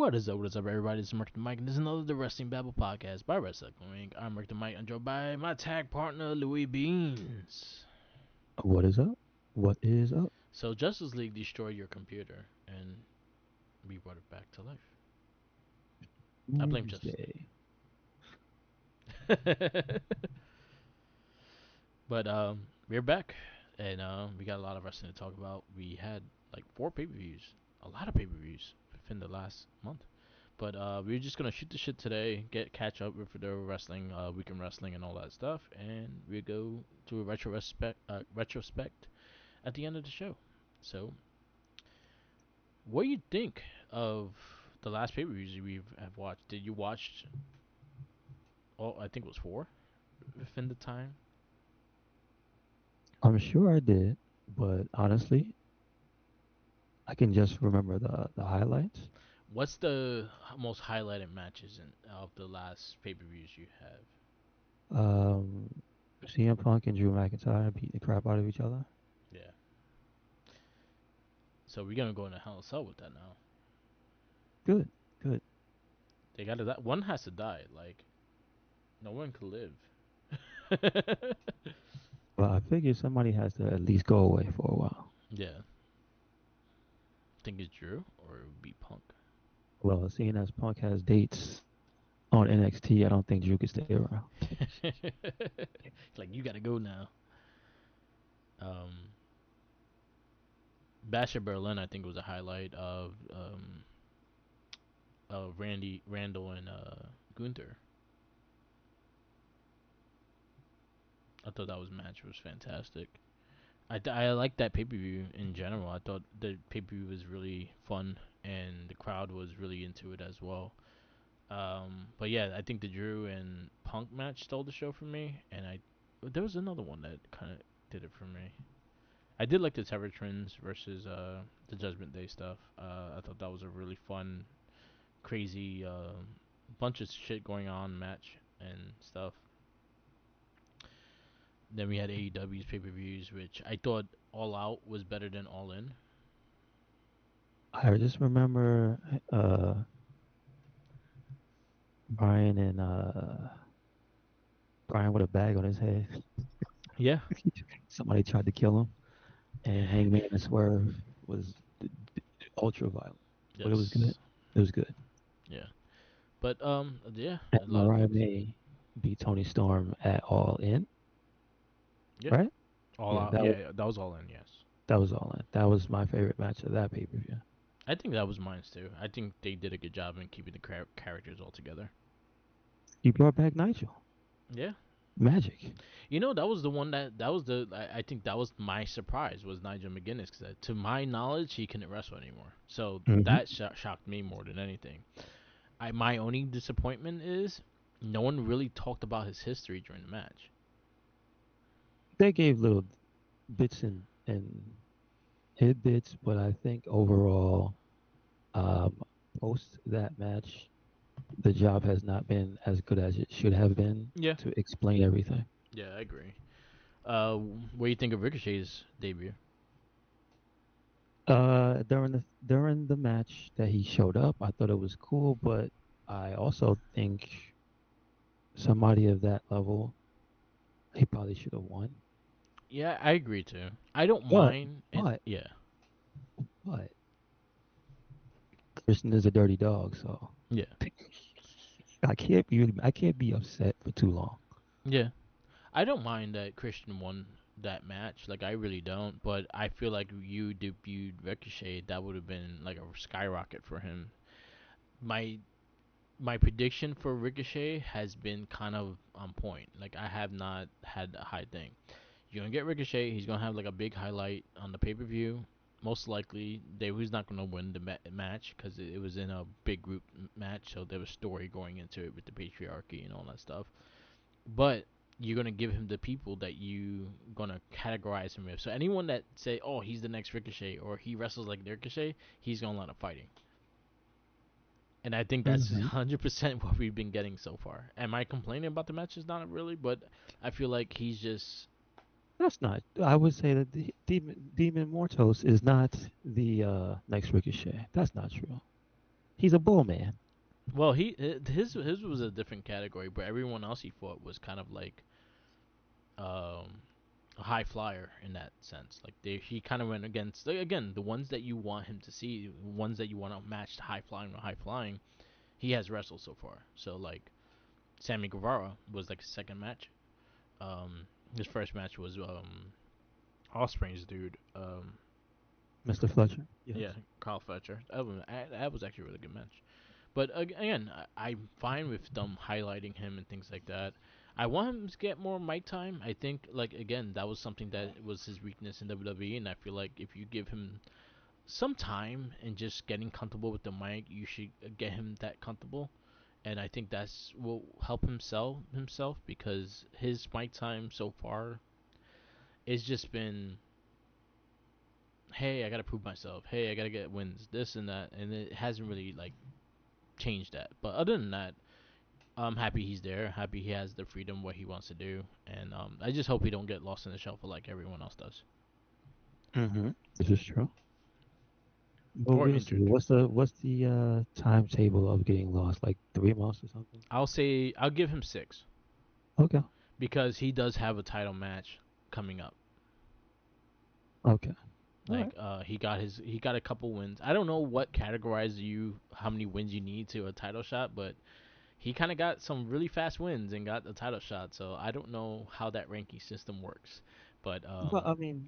What is up, everybody? This is Mark the Mike, and this is another The Wrestling Babble podcast by Wrestling Inc. I'm Mark the Mike. I'm joined by my tag partner, Louis Beans. What is up? What is up? So, Justice League destroyed your computer, and we brought it back to life. I blame Justice Tuesday. League. But we're back, and we got a lot of wrestling to talk about. We had like 4 pay-per-views, a lot of pay-per-views within the last month. But we're just gonna shoot the shit today, catch up with the wrestling, weekend wrestling, and all that stuff, and we go to a retrospect at the end of the show. So, what do you think of the last pay per views we have watched? Did you watch? Oh, I think it was 4 within the time. I'm sure I did, but honestly, I can just remember the highlights. What's the most highlighted matches of the last pay per views you have? Um, CM Punk and Drew McIntyre beat the crap out of each other. Yeah. So we're gonna go into Hell in a Cell with that now. Good, good. They got to that one has to die. Like no one could live. Well, I figure somebody has to at least go away for a while. Yeah. Think it's Drew or it would be Punk. Well, seeing as Punk has dates on NXT, I don't think Drew can stay around. Like you gotta go now. Um, Basher Berlin, I think, was a highlight of Randall, and Gunther. I thought that was match was fantastic. I liked that pay per view in general. I thought the pay per view was really fun and the crowd was really into it as well. But yeah, I think the Drew and Punk match stole the show for me, and I there was another one that kind of did it for me. I did like the Terror Twins versus the Judgment Day stuff. I thought that was a really fun, crazy bunch of shit going on match and stuff. Then we had AEW's pay per views, which I thought All Out was better than All In. I just remember Brian and Brian with a bag on his head. Yeah. Somebody tried to kill him, and Hangman and Swerve was ultra violent, but it was good. Yes. It was good. Yeah. But yeah, And a lot of Mariah things. May beat Tony Storm at All In, Yeah. right? All Yeah, Out. Yeah, yeah, that was All In. Yes. that was All In. That was my favorite match of that pay per view. I think that was mine too. I think they did a good job in keeping the characters all together. You brought back Nigel. Yeah. Magic. That was the one that was the I think that was my surprise was Nigel McGuinness because to my knowledge he couldn't wrestle anymore. So Hmm. that shocked me more than anything. My only disappointment is no one really talked about his history during the match. They gave little bits and tidbits, but I think overall, um, post that match, the job has not been as good as it should have been Yeah. to explain everything. Yeah, I agree. What do you think of Ricochet's debut? During the match that he showed up, I thought it was cool, but I also think somebody of that level, he probably should have won. Yeah, I agree too. I don't But mind, and but yeah, but Christian is a dirty dog, so yeah, I can't be upset for too long. yeah. I don't mind that Christian won that match. Like I really don't, but I feel like you debuted Ricochet, that would have been like a skyrocket for him. My my prediction for Ricochet has been kind of on point. Like I have not had a high thing. You're gonna get Ricochet. He's gonna have like a big highlight on the pay per view. Most likely, he's not gonna win the match because it was in a big group match, so there was story going into it with the patriarchy and all that stuff. But you're gonna give him the people that you gonna categorize him with. So anyone that say, "Oh, he's the next Ricochet" or "he wrestles like Ricochet," he's gonna line up fighting. And I think that's Hmm. 100% what we've been getting so far. Am I complaining about the matches? Not really, but I feel like he's just That's not. I would say that the Demon Mortos is not the next Ricochet. That's not true. He's a bull man. Well, his was a different category, but everyone else he fought was kind of like um a high flyer in that sense. Like he kind of went against again the ones that you want him to see, ones that you want to match high flying or high flying. He has wrestled so far. So like Sammy Guevara was like his second match. His first match was Osprey's dude. Mr. Fletcher. Yeah, Yes. Carl Fletcher. That was actually a really good match. But again, I'm fine with them highlighting him and things like that. I want him to get more mic time. I think, like again, that was something that was his weakness in WWE, and I feel like if you give him some time and just getting comfortable with the mic, you should get him that comfortable. And I think that's will help him sell himself because his mic time so far it's just been, hey, I gotta prove myself. Hey, I gotta get wins, this and that, and it hasn't really like changed that. But other than that, I'm happy he's there. Happy he has the freedom what he wants to do, and I just hope he don't get lost in the shuffle like everyone else does Mm-hmm. This is true. But or we'll see. injured. What's the timetable of getting lost? Like 3 months or something? I'll give him 6 Okay. because he does have a title match coming up. Okay. All Like right. he got a couple wins. I don't know what categorizes you how many wins you need to a title shot, but he kind of got some really fast wins and got the title shot. So I don't know how that ranking system works, but But I mean,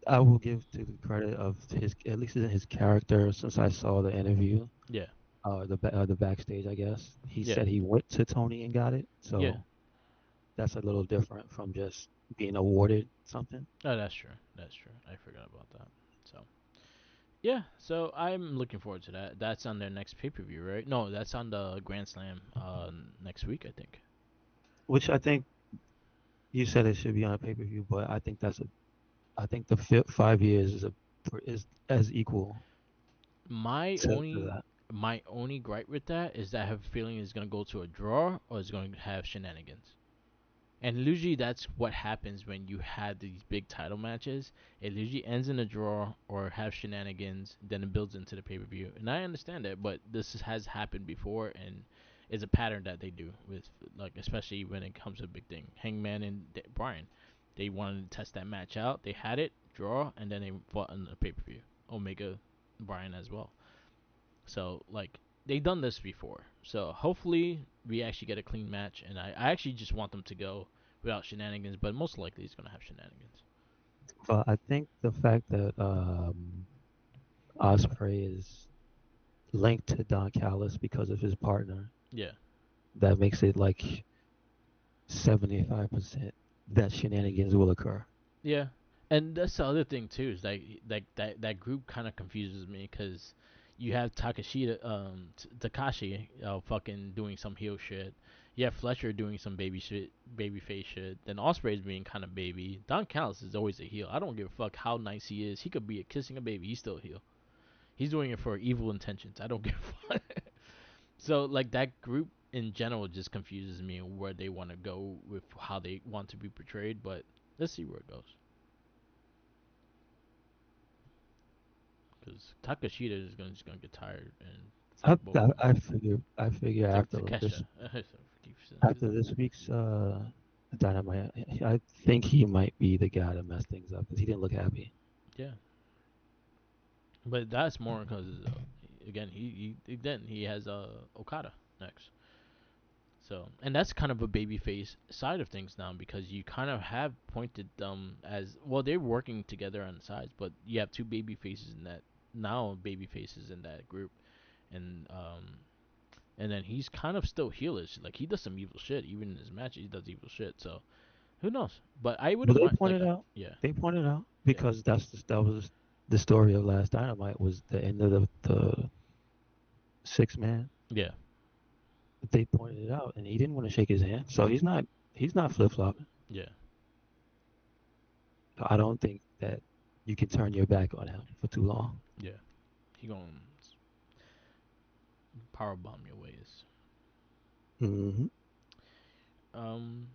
I will give to the credit of his, at least in his character, since I saw the interview, yeah, the backstage, I guess. He yeah, said he went to Tony and got it. yeah. So that's a little different from just being awarded something. Oh, that's true. That's true. I forgot about that. So yeah, so I'm looking forward to that. That's on their next pay per view, right? No, that's on the Grand Slam next week, I think. Which I think you said it should be on a pay-per-view, but I think the 5 years is as equal My to only that. my only gripe with that is that I have a feeling it's gonna go to a draw or it's going to have shenanigans. And usually that's what happens when you have these big title matches. It usually ends in a draw or have shenanigans, then it builds into the pay per view. And I understand that, but has happened before and is a pattern that they do with like especially when it comes to a big thing. Hangman and Bryan, they wanted to test that match out. They had it draw, and then they fought in the pay per view. Omega, Bryan as well. So like they done this before. So hopefully we actually get a clean match, and I actually just want them to go without shenanigans, but most likely it's gonna have shenanigans. But I think the fact that Osprey is linked to Don Callis because of his partner, Yeah, that makes it like 75% that shenanigans will occur. yeah, and that's the other thing too is like that group kind of confuses me because you have Takashita, Takashi, fucking doing some heel shit. You have Fletcher doing some baby face shit. Then Osprey's being kind of baby. Don Callis is always a heel. I don't give a fuck how nice he is. He could be kissing a baby. He's still a heel. He's doing it for evil intentions. I don't give a fuck. So like that group in general just confuses me where they want to go with how they want to be portrayed. But let's see where it goes. Because Takashita is just gonna get tired and I, fuck both I, of them. I figure after this Takesha. after this week's Dynamite, I think he might be the guy to mess things up because he didn't look happy. Yeah, but that's more because again he has Okada next. So and that's kind of a babyface side of things now because you kind of have pointed them as well. They're working together on the sides, but you have two baby faces in that now baby faces in that group, and and then he's kind of still heelish. Like he does some evil shit. Even in his matches, he does evil shit. So who knows? But I But wouldn't mind. Like yeah, they pointed out yeah, because that was the story of last Dynamite was the end of the 6 man. yeah, They pointed it out, and he didn't want to shake his hand, so he's not flip flopping. yeah, I don't think that you can turn your back on him for too long. yeah. He gonna power bomb your ways. Hmm. Um,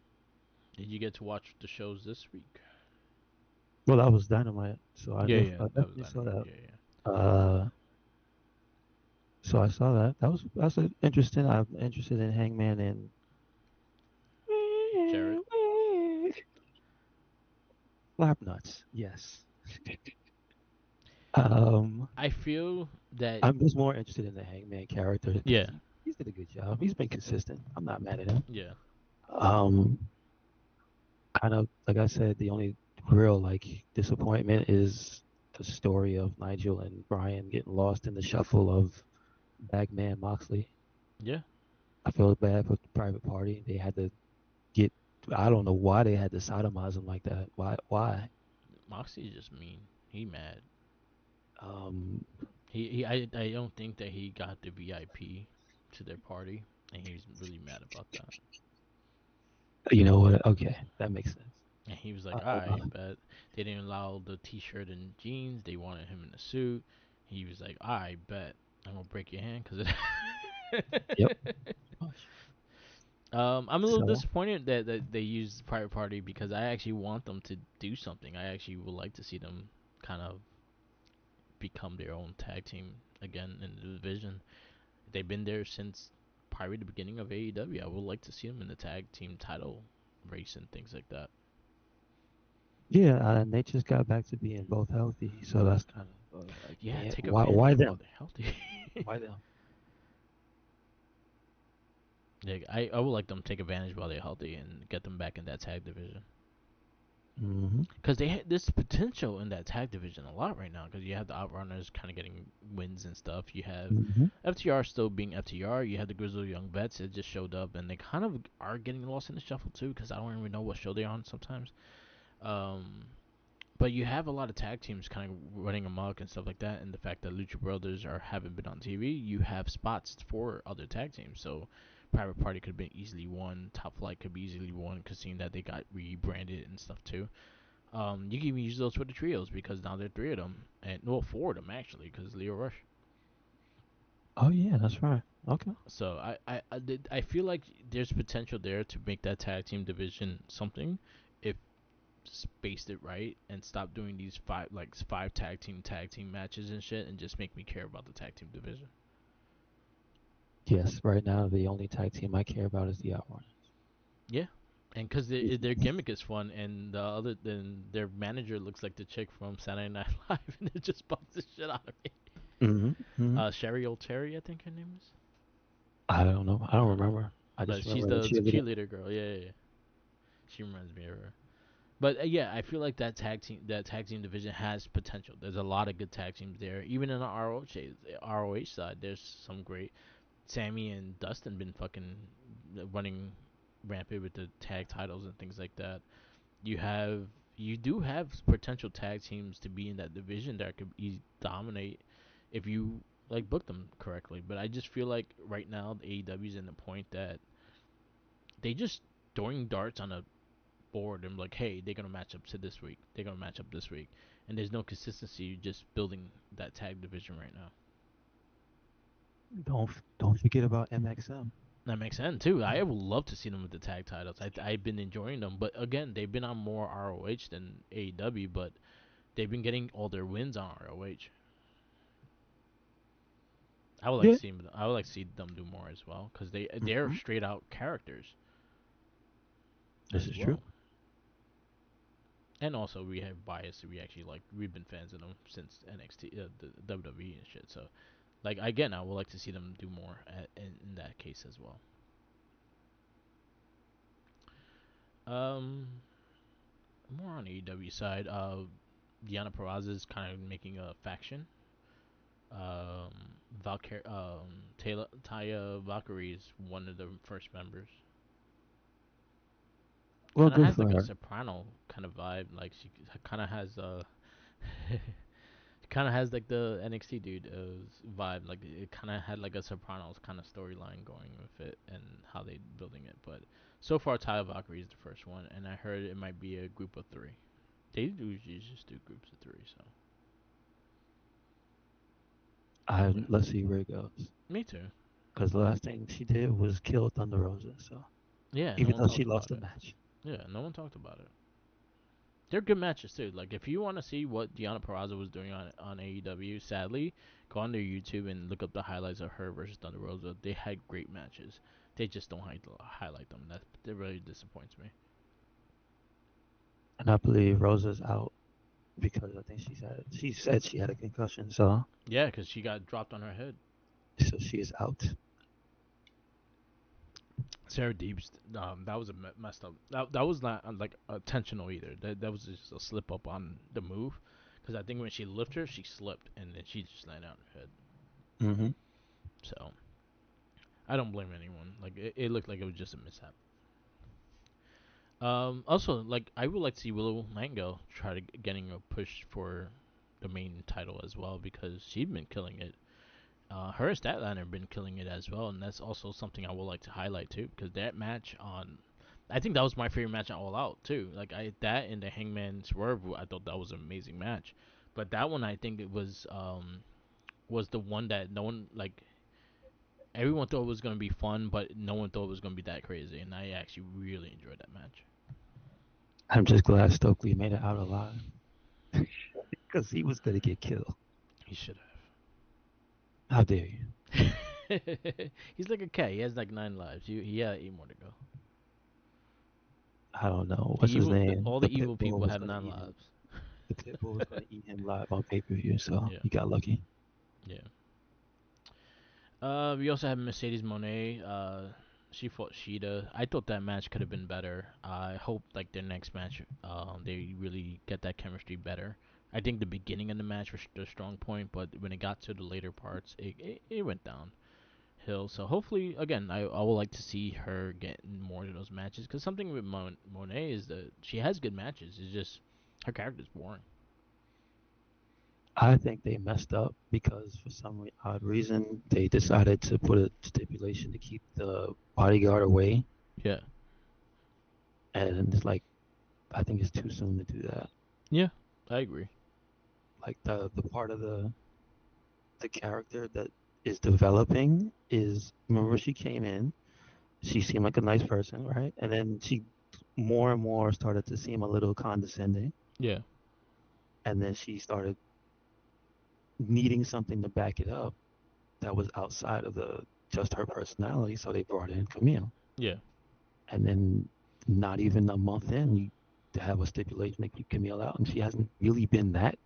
did you get to watch the shows this week? Well, that was Dynamite, so Yeah, yeah, I that was definitely saw dynamite. that. Yeah, yeah. Uh, So I saw that. That's interesting. I'm interested in Hangman and Jarrett. Slapnuts. Yes. Um, I feel that I'm just more interested in the Hangman character because yeah, he's did a good job. He's been consistent. I'm not mad at him. yeah. Um, kind of like I said, the only real like disappointment is the story of Nigel and Brian getting lost in the shuffle of Bagman Moxley. Yeah, I feel bad for the private party. They had to get. I don't know why they had to sodomize him like that. Why? Why? Moxie's just mean. He mad. Um, I don't think that he got the VIP to their party, and he was really mad about that. you know what? Okay, that makes sense. And he was like, Uh, "I bet they didn't allow the T-shirt and jeans. They wanted him in a suit." He was like, "I bet I'm gonna break your hand because yep. it." Much. I'm a little So disappointed that they used Private Party because I actually want them to do something. I actually would like to see them kind of become their own tag team again in the division. They've been there since probably the beginning of AEW. I would like to see them in the tag team title race and things like that. yeah, and they just got back to being both healthy. So that's kind of like, Yeah, yeah, take why? advantage Why while them? they're healthy. Why them? Like, I would like them to take advantage while they're healthy and get them back in that tag division. Hmm. Because they there's potential in that tag division a lot right now. Because you have the Outrunners kind of getting wins and stuff. You have Hmm. FTR still being FTR. You have the Grizzled Young Vets that just showed up, and they kind of are getting lost in the shuffle too. Because I don't even know what show they're on sometimes. Um, but you have a lot of tag teams kind of running amok and stuff like that. And the fact that Lucha Brothers are haven't been on TV, you have spots for other tag teams. So Private Party could have been easily one. Top Flight could be easily one, because seeing that they got rebranded and stuff too. You can even use those for the trios because now there are three of them, and well, four of them actually, because Leo Rush. Oh yeah, that's right. Okay. So I feel like there's potential there to make that tag team division something, if spaced it right and stop doing these five tag team matches and shit, and just make me care about the tag team division. Yes, right now the only tag team I care about is the Outrunners. Yeah, and because their gimmick is fun, and then their manager looks like the chick from Saturday Night Live, and it just bugs the shit out of me. Hmm. Hmm. Sherry O'Terry, I think her name is. I don't know. I don't Uh, remember. I but just she's remember the the cheerleader. cheerleader girl. Yeah, yeah, yeah. She reminds me of her. But yeah, I feel like that tag team division has potential. There's a lot of good tag teams there. Even in the ROH side, there's some great. Sammy and Dustin been fucking running rampant with the tag titles and things like that. You have you do have potential tag teams to be in that division that could dominate if you like book them correctly. But I just feel like right now the AEW is in the point that they just throwing darts on a board and like, hey, they're gonna match up to this week. They're gonna match up this week, and there's no consistency. Just building that tag division right now. Don't forget about MXM. That makes sense too. I would love to see them with the tag titles. I've been enjoying them, but again, they've been on more ROH than AEW, but they've been getting all their wins on ROH. I would like Yeah, to see them. I would like to see them do more as well, because they're hmm, straight out characters this as is true. well. And also, we have bias. We actually like. We've been fans of them since NXT, the WWE and shit. So, like again, I would like to see them do more in that case as well. Um, More on the AEW side. Diana Peraza is kind of making a faction. Taya Valkyrie is one of the first members. Well, Kind of good has for like a her. soprano kind of vibe. Like she kind of has kind of has like the NXT dude vibe. Like it kind of had like a Sopranos kind of storyline going with it and how they building it. But so far, Taya Valkyrie is the first one, and I heard it might be a group of three. They do usually just do groups of three, so I yeah. let's see where it goes. Me too. Because the last thing she did was kill Thunder Rosa. So Yeah, no even one though she talked lost about the it. match, Yeah, no one talked about it. They're good matches too. Like if you want to see what Deanna Peraza was doing on AEW, sadly, go on their YouTube and look up the highlights of her versus Thunder Rosa. They had great matches. They just don't highlight them. That really disappoints me. And I believe Rosa's out because I think she said she had a concussion, Yeah, because she got dropped on her head. so she is out. Sarah Deeb's, that was a messed up. That was not like intentional either. That was just a slip up on the move. Because I think when she lifted her, she slipped and then she just landed on her head. Mm-hmm. So I don't blame anyone. Like it looked like it was just a mishap. Also, like I would like to see Willow Nightingale try to getting a push for the main title as well because she's been killing it. Her and Statlander have been killing it as well, and that's also something I would like to highlight too because that match on, I think that was my favorite match on All Out too. Like I that and the Hangman Swerve, I thought that was an amazing match. But that one, I think it was the one that no one like. Everyone thought it was gonna be fun, but no one thought it was gonna be that crazy, and I actually really enjoyed that match. I'm just glad Stokely made it out alive because he was gonna get killed. He should How dare you? have. He's like a cat. He has like 9 lives. He had 8 more to go. I don't know. The What's his evil, name? all The the pit evil bull people was have gonna nine eat him. lives. The pit bull was gonna eat him live on pay per view, so Yeah, he got lucky. yeah. We also have Mercedes Monet. She fought Sheeta. I thought that match could have been better. I hope like their next match, they really get that chemistry better. I think the beginning of the match was the strong point, but when it got to the later parts, it went downhill. So hopefully, again, I would like to see her get more of those matches because something with Monet is that she has good matches. It's just her character's boring. I think they messed up because for some odd reason they decided to put a stipulation to keep the bodyguard away, Yeah, and it's like I think it's too soon to do that. yeah, I agree. Like the part of the character that is developing is remember she came in, she seemed like a nice person, right? And then she more and more started to seem a little condescending, Yeah, and then she started needing something to back it up that was outside of the just her personality. So they brought in Camille, yeah, and then not even a month in, you to have a stipulation to keep Camille out, and she hasn't really been that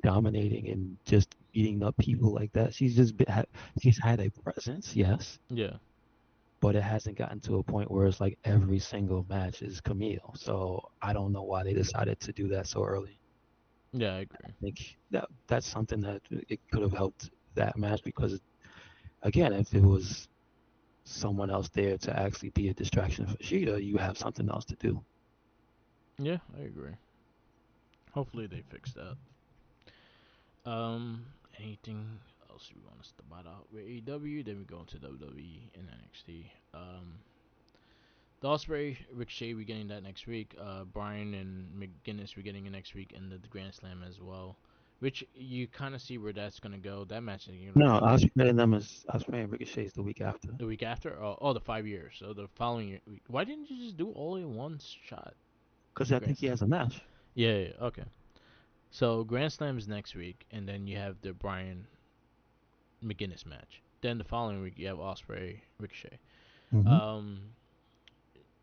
dominating and just beating up people like that. She's had a presence, yes, yeah, but it hasn't gotten to a point where it's like every single match is Camille. So I don't know why they decided to do that so early. yeah. I I agree. think that's something that it could have helped that match because again, if it was someone else there to actually be a distraction for Sheeta, you have something else to do. Yeah, I agree. Hopefully they fix that. Anything else we want to start out with AEW? Then we go into WWE and NXT. The Osprey Ricochet we getting that next week. Bryan and McGinnis we getting it next week, and the Grand Slam as well. Which you kind of see where that's gonna go. That match is gonna No, finish Osprey and Ricochet's the week after the week after. Oh, the 5 years. So the following year. Why didn't you just do all in one shot? because I Grand think he Slam. has a match. Yeah. Okay. So Grand Slam is next week, and then you have the Bryan McGinnis match. Then the following week you have Osprey Ricochet. Hmm. Um,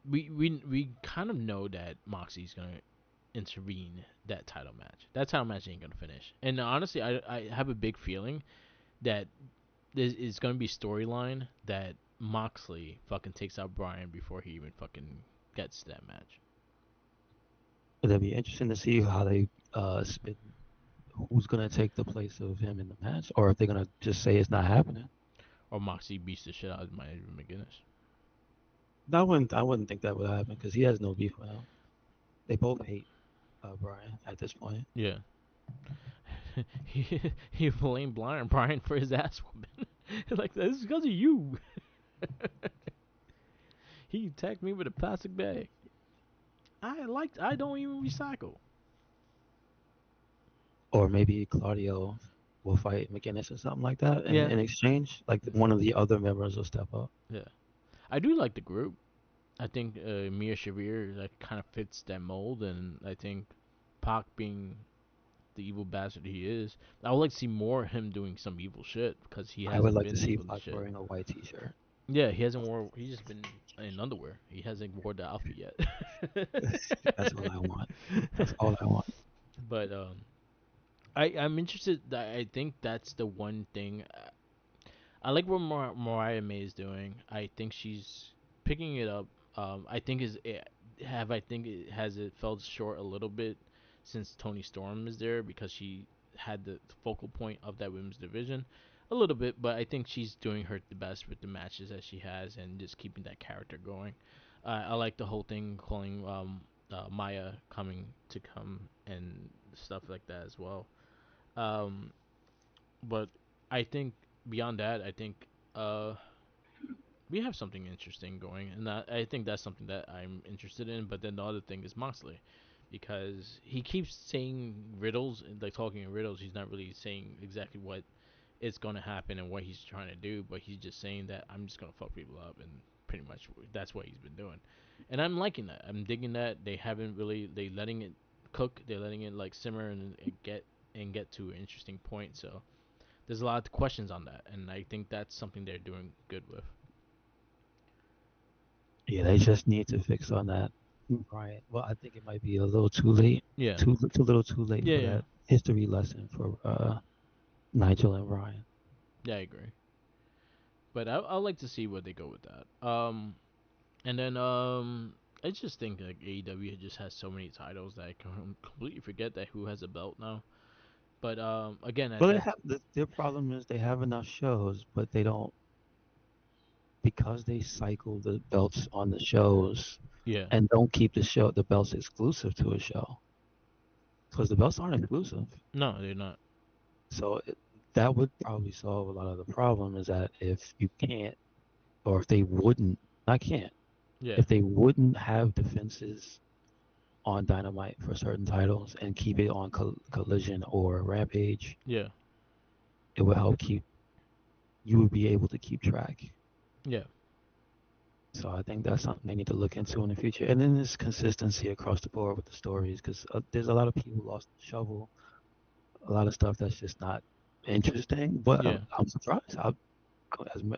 we kind of know that Moxie's gonna intervene that title match. That title match ain't gonna finish. And honestly, I have a big feeling that this is gonna be storyline that Moxley fucking takes out Bryan before he even fucking gets to that match. It'll be interesting to see how they spin who's gonna take the place of him in the match, or if they're gonna just say it's not happening. Or Moxley beats the shit out of McGinnis. I wouldn't think that would happen because he has no beef with him. They both hate Brian at this point. Yeah. he blamed Bryan for his ass whooping. Like this is because of you. He attacked me with a plastic bag. I don't even recycle. Or maybe Claudio will fight McGinnis or something like that Yeah. in exchange. Like one of the other members will step up. Yeah. I do like the group. I think Mia Shavir like kind of fits that mold, and I think Pac being the evil bastard he is, I would like to see more of him doing some evil shit because he I would hasn't like to been see evil to Pac shit. wearing a white T-shirt. Yeah, he hasn't wore. He's just been in underwear. He hasn't wore the outfit yet. That's all I want. That's all I want. But I'm interested. I think that's the one thing. I like what Mariah May is doing. I think she's picking it up. I think is it have I think it has it felt short a little bit since Tony Storm is there because she had the focal point of that women's division a little bit, but I think she's doing her the best with the matches that she has and just keeping that character going. I like the whole thing calling Maya coming to come and stuff like that as well. Um, but I think beyond that, I think uh, we have something interesting going, and I think that's something that I'm interested in. But then the other thing is Moxley, because he keeps saying riddles, like talking in riddles. He's not really saying exactly what is going to happen and what he's trying to do, but he's just saying that I'm just going to fuck people up, and pretty much that's what he's been doing. And I'm liking that. I'm digging that they haven't really they letting it cook. They're letting it like simmer and get to an interesting point. So there's a lot of questions on that, and I think that's something they're doing good with. Yeah, they just need to fix on that. Right. Well, I think it might be a little too late. Yeah, Too little too late yeah, for yeah, that history lesson for Nigel and Ryan. yeah. I agree, but I like to see where they go with that. And then I just think like AEW just has so many titles that I can completely forget that who has a belt now. But again, Well, they that have their problem is they have enough shows, but they don't because they cycle the belts on the shows yeah, and don't keep the belts exclusive to a show because the belts aren't exclusive. no, they're not. So that would probably solve a lot of the problem. Is that if you can't or if they wouldn't, I can't. Yeah, If they wouldn't have defenses on Dynamite for certain titles and keep it on Collision or Rampage, yeah, it would help keep you would be able to keep track. yeah, So I think that's something they need to look into in the future. And then there's consistency across the board with the stories because there's a lot of people lost the shovel, a lot of stuff that's just not interesting. But yeah, I'm surprised.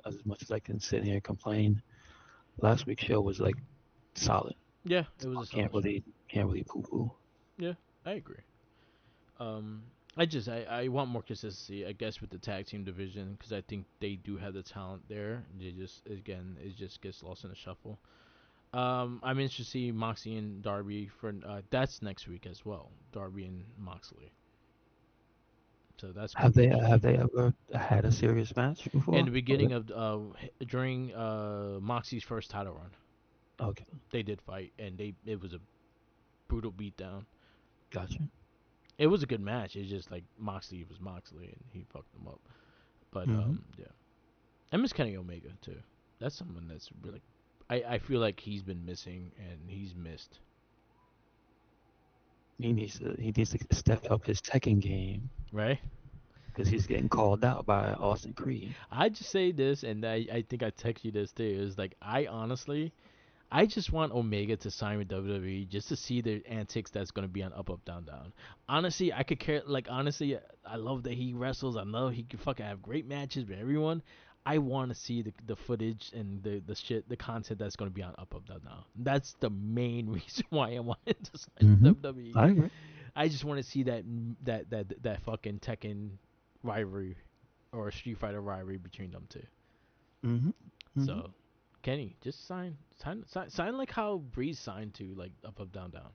As much as I can sit here and complain, last week's show was like solid. yeah. It So was I a solid show. can't really poo poo. Yeah, I agree. Um, I want more consistency. I guess with the tag team division because I think they do have the talent there. They just again it just gets lost in the shuffle. I'm interested to see Moxie and Darby for that's next week as well. Darby and Moxley. So that's gonna be Have interesting. they ever had a serious match In before? the beginning of during Moxie's first title run, Okay, they did fight and they it was a brutal beatdown. gotcha. It was a good match. It's just like Moxley was Moxley and he fucked them up. But Hmm. yeah, I miss Kenny Omega too. That's someone that's really I feel like he's been missing and he's missed. He needs to step up his Tekken game Right? because he's getting called out by Austin Creed. I just say this, and I think I text you this too. Is like I honestly, I just want Omega to sign with WWE just to see the antics that's gonna be on Up Up Down Down. Honestly, I could care. Like honestly, I love that he wrestles. I know he can fucking have great matches with everyone. I want to see the footage and the shit, the content that's gonna be on Up Up Down Down. That's the main reason why I wanted to sign with Hmm. WWE. I agree. I just want to see that fucking Tekken rivalry or Street Fighter rivalry between them two. Hmm. Hmm. So, Kenny, just sign like how Breeze signed to like Up Up Down Down.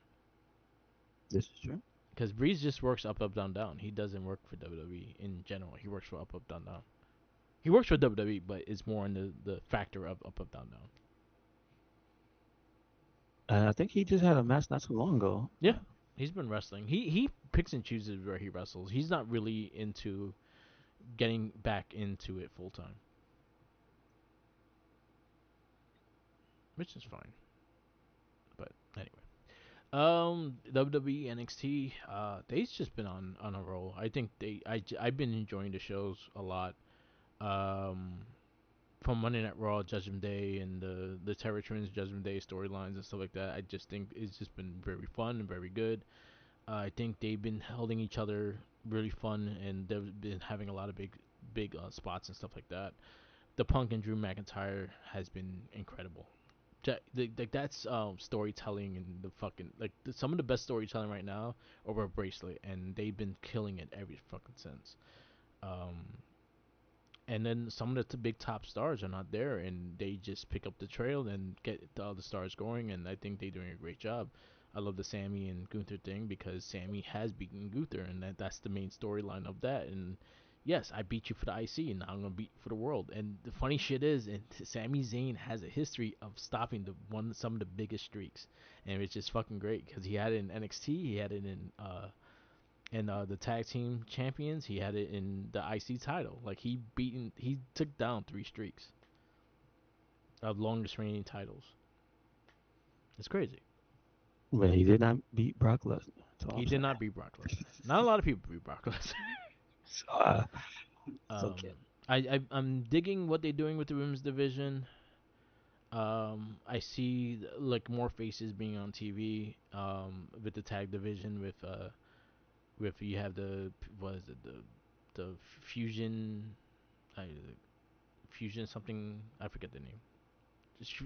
This is true. Because Breeze just works Up Up Down Down. He doesn't work for WWE in general. He works for Up Up Down Down. He works for WWE, but it's more in the factor of Up Up Down Down. And I think he just had a match not too long ago. Yeah, he's been wrestling. He picks and chooses where he wrestles. He's not really into getting back into it full time, which is fine. But anyway. WWE NXT, they've just been on a roll. I think I've been enjoying the shows a lot. Um, from Monday Night Raw, Judgment Day, and the Terror Twins Judgment Day storylines and stuff like that. I just think it's just been very fun and very good. I think they've been holding each other really fun, and they've been having a lot of big spots and stuff like that. The Punk and Drew McIntyre has been incredible. Like that's storytelling and the fucking like some of the best storytelling right now over a bracelet, and they've been killing it every fucking since. Um, and then some of the big top stars are not there, and they just pick up the trail and get the other stars going, and I think they're doing a great job. I love the Sammy and Gunther thing because Sammy has beaten Gunther, and that's the main storyline of that. And yes, I beat you for the IC, and now I'm gonna beat you for the world. And the funny shit is, and Sami Zayn has a history of stopping some of the biggest streaks, and it's just fucking great because he had it in NXT, he had it in the tag team champions. He had it in the IC title. Like he took down 3 streaks of longest reigning titles. It's crazy. But he did not beat Brock Lesnar. That's all He I'm did saying. not beat Brock Lesnar. Not a lot of people beat Brock Lesnar. So it's okay. um, I'm digging what they're doing with the women's division. I see like more faces being on TV. With the tag division with you have the what is it the fusion. I, Fusion something. I forget the name.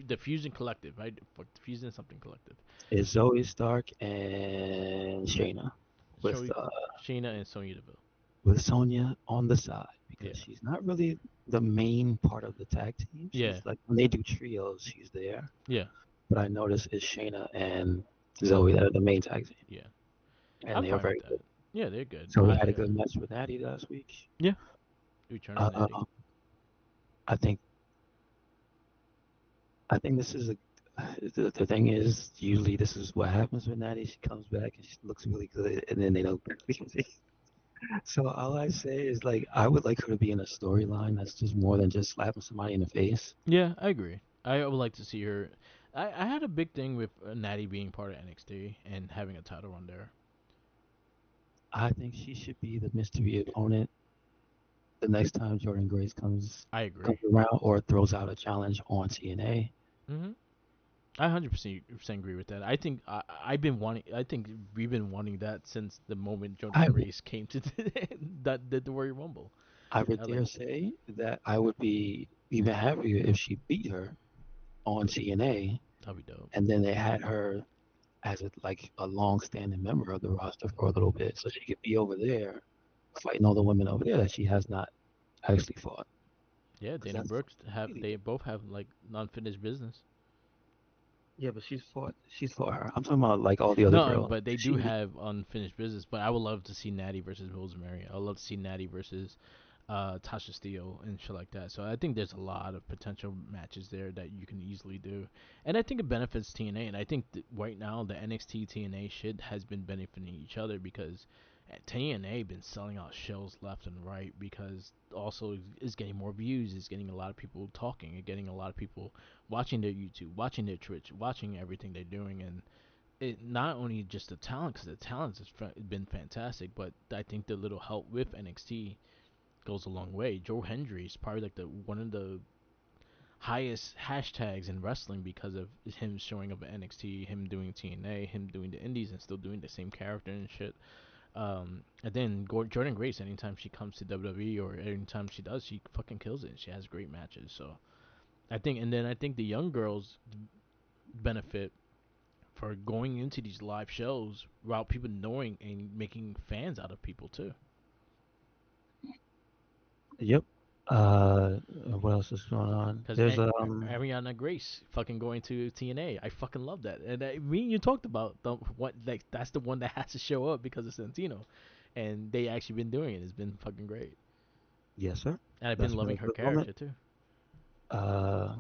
The Fusion Collective, right? Fuck, Fusion something collective. It's Zoe Stark and Shayna with Show Shayna and Sonya Deville. Sonya on the side because Yeah, she's not really the main part of the tag team. yeah, She's like when they do trios, she's there. yeah. But I noticed it's Shayna and Zoe that are the main tag team, Yeah. and I'm they are fine with very good. that. Yeah, they're good. So we had a good match with Natty last week. Yeah, Return of Natty. Uh, I think this is a the thing is usually this is what happens with Natty. She comes back and she looks really good, and then they don't. So all I say is like I would like her to be in a storyline that's just more than just slapping somebody in the face. Yeah, I agree. I would like to see her. I had a big thing with Natty being part of NXT and having a title run there. I think she should be the mystery opponent the next time Jordan Grace I comes agree. around or throws out a challenge on TNA. Mhm. I 100% agree with that. I think I've been wanting. I think we've been wanting that since the moment Jordan I Grace came to that did the Royal Rumble. I would I dare like, say that I would be even happier if she beat her on TNA, that'll be dope. and then they had her as a long-standing member of the roster for a little bit, so she could be over there fighting all the women over there that she has not actually fought. Yeah, Because Dana that's Brooks have really they both have like unfinished business. yeah, but she's fought her. I'm talking about like all the other No, girls. but they do She have unfinished business. But I would love to see Natty versus Rosemary. I would love to see Natty versus Tasha Steele and shit like that. So I think there's a lot of potential matches there that you can easily do, and I think it benefits TNA. And I think right now the NXT TNA shit has been benefiting each other because TNA been selling out shows left and right because also is getting more views, is getting a lot of people talking, and getting a lot of people watching their YouTube, watching their Twitch, watching everything they're doing, and it not only just the talent because the talent has been fantastic, but I think the little help with NXT goes a long way. Joe Hendry is probably like the one of the highest hashtags in wrestling because of him showing up at NXT, him doing TNA, him doing the Indies, and still doing the same character and shit. And then Jordan Grace, anytime she comes to WWE or anytime she does, she fucking kills it. She has great matches. So I think the young girls benefit for going into these live shows without people knowing and making fans out of people too. yep. What else is going on? Because There's Ariana Grace fucking going to TNA, I fucking love that. And me and you talked about the what like that's the one that has to show up because of Santino, and they actually been doing it. It's been fucking great, yes, sir. and I've been That's been a loving her good moment. character too. Uh,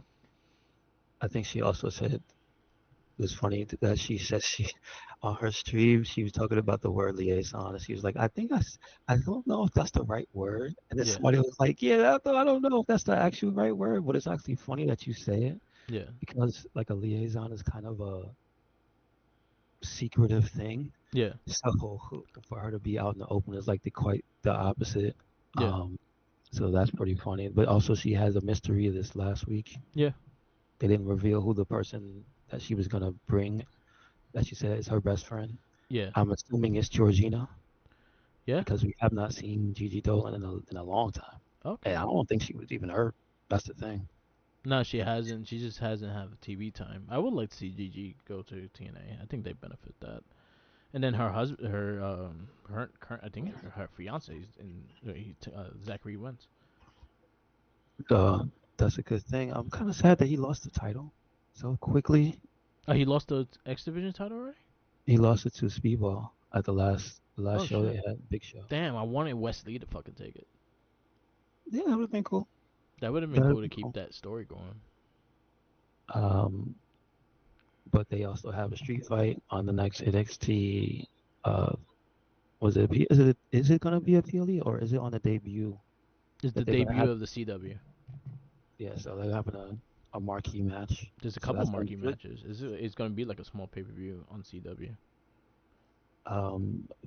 I think she also said it was funny that she said she on her stream she was talking about the word liaison and she was like, I don't know if that's the right word. And then Yeah, somebody was like, yeah, I don't know if that's the actual right word, but it's actually funny that you say it yeah, because like a liaison is kind of a secretive thing. yeah, So for her to be out in the open is like the quite the opposite. yeah, So that's pretty funny. But also, she has a mystery this last week. Yeah, They didn't reveal who the person that she was gonna bring, that she said is her best friend. yeah, I'm assuming it's Georgina yeah. because we have not seen Gigi Dolan in a long time, and Okay. I don't think she was even hurt. That's the thing. No, she hasn't. She just hasn't had the TV time. I would like to see Gigi go to TNA. I think they benefit that. And then her husband, her current, I think her fiance is in Zachary Wentz. Uh, that's a good thing. I'm kind of sad that he lost the title so quickly. Oh, he lost the X Division title already. He lost it to Speedball at the last Oh show they shit! had, big show. Damn, I wanted Wesley to fucking take it. Yeah, that would have been cool. That would have been That would cool have to been keep cool. that story going. Um, but they also have a street fight on the next NXT. Uh, is it gonna be a PLE or is it on the debut It's the that they're gonna debut have? of the CW. Yeah, so they're having a marquee match. There's a So couple that's gonna marquee be good. matches. It's gonna be like a small pay per view on CW.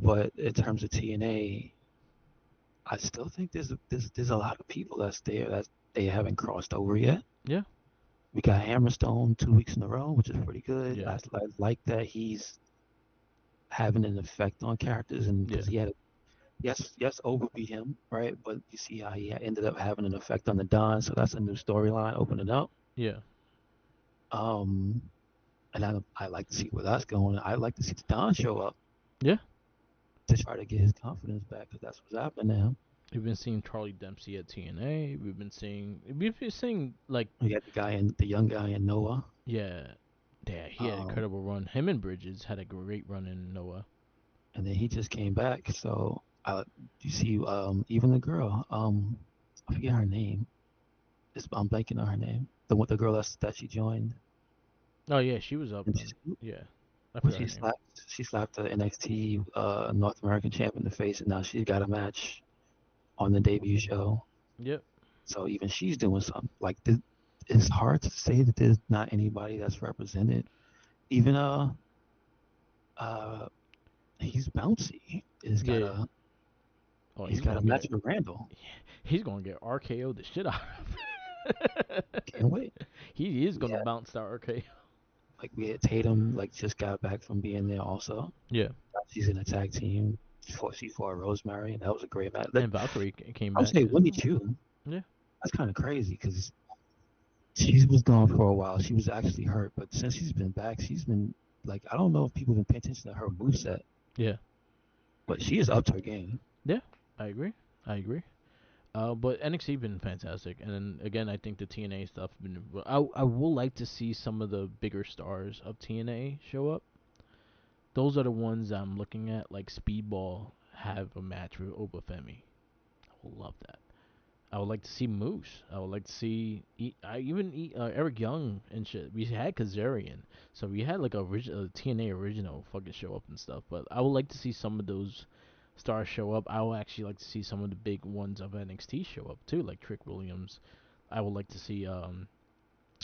But in terms of TNA, I still think there's a lot of people that's there that they haven't crossed over yet. Yeah, We got Hammerstone 2 weeks in a row, which is pretty good. yeah, I like that he's having an effect on characters, and yeah, because he had yes, Over beat him, right? But you see how he ended up having an effect on the Don, so that's a new storyline opening up. yeah, Um, and I like to see where that's going. I like to see the Don show up yeah. to try to get his confidence back, because that's what's happening now. We've been seeing Charlie Dempsey at TNA. We've been seeing like We got the young guy in Noah. yeah, yeah. He had an Um, incredible run. Him and Bridges had a great run in Noah. and then he just came back. So you see, even the girl, I forget her name. I'm blanking on her name. The girl that she joined, Oh yeah, she was up. and Yeah, I well, forgot her name. she slapped the NXT North American champ in the face, and now she's got a match on the debut show. Yep. So even she's doing something. It's hard to say that there's not anybody that's represented. Even uh he's bouncy. Yeah. Oh, He's he's got a gonna match get with Randall. he's gonna get RKO the shit out of. Can't wait. He is gonna Yeah, bounce that RKO. like we had Tatum, like just got back from being there also. Yeah. She's in a tag team. She fought Rosemary, and that was a great match. And Valkyrie came I would back say as Winnie well. Chu. Yeah. That's kind of crazy because she was gone for a while. She was actually hurt, but since she's been back, she's been like, I don't know if people have been paying attention to her moveset, Yeah. but she is up to her game. Yeah. I agree. I agree. But NXT been fantastic, and then again, I think the TNA stuff been. I would like to see some of the bigger stars of TNA show up. Those are the ones I'm looking at, like Speedball have a match with Obafemi. I would love that. I would like to see Moose. I would like to see Eric Young and shit. We had Kazarian, so we had like a TNA original fucking show up and stuff. But I would like to see some of those stars show up. I would actually like to see some of the big ones of NXT show up too, like Trick Williams. I would like to see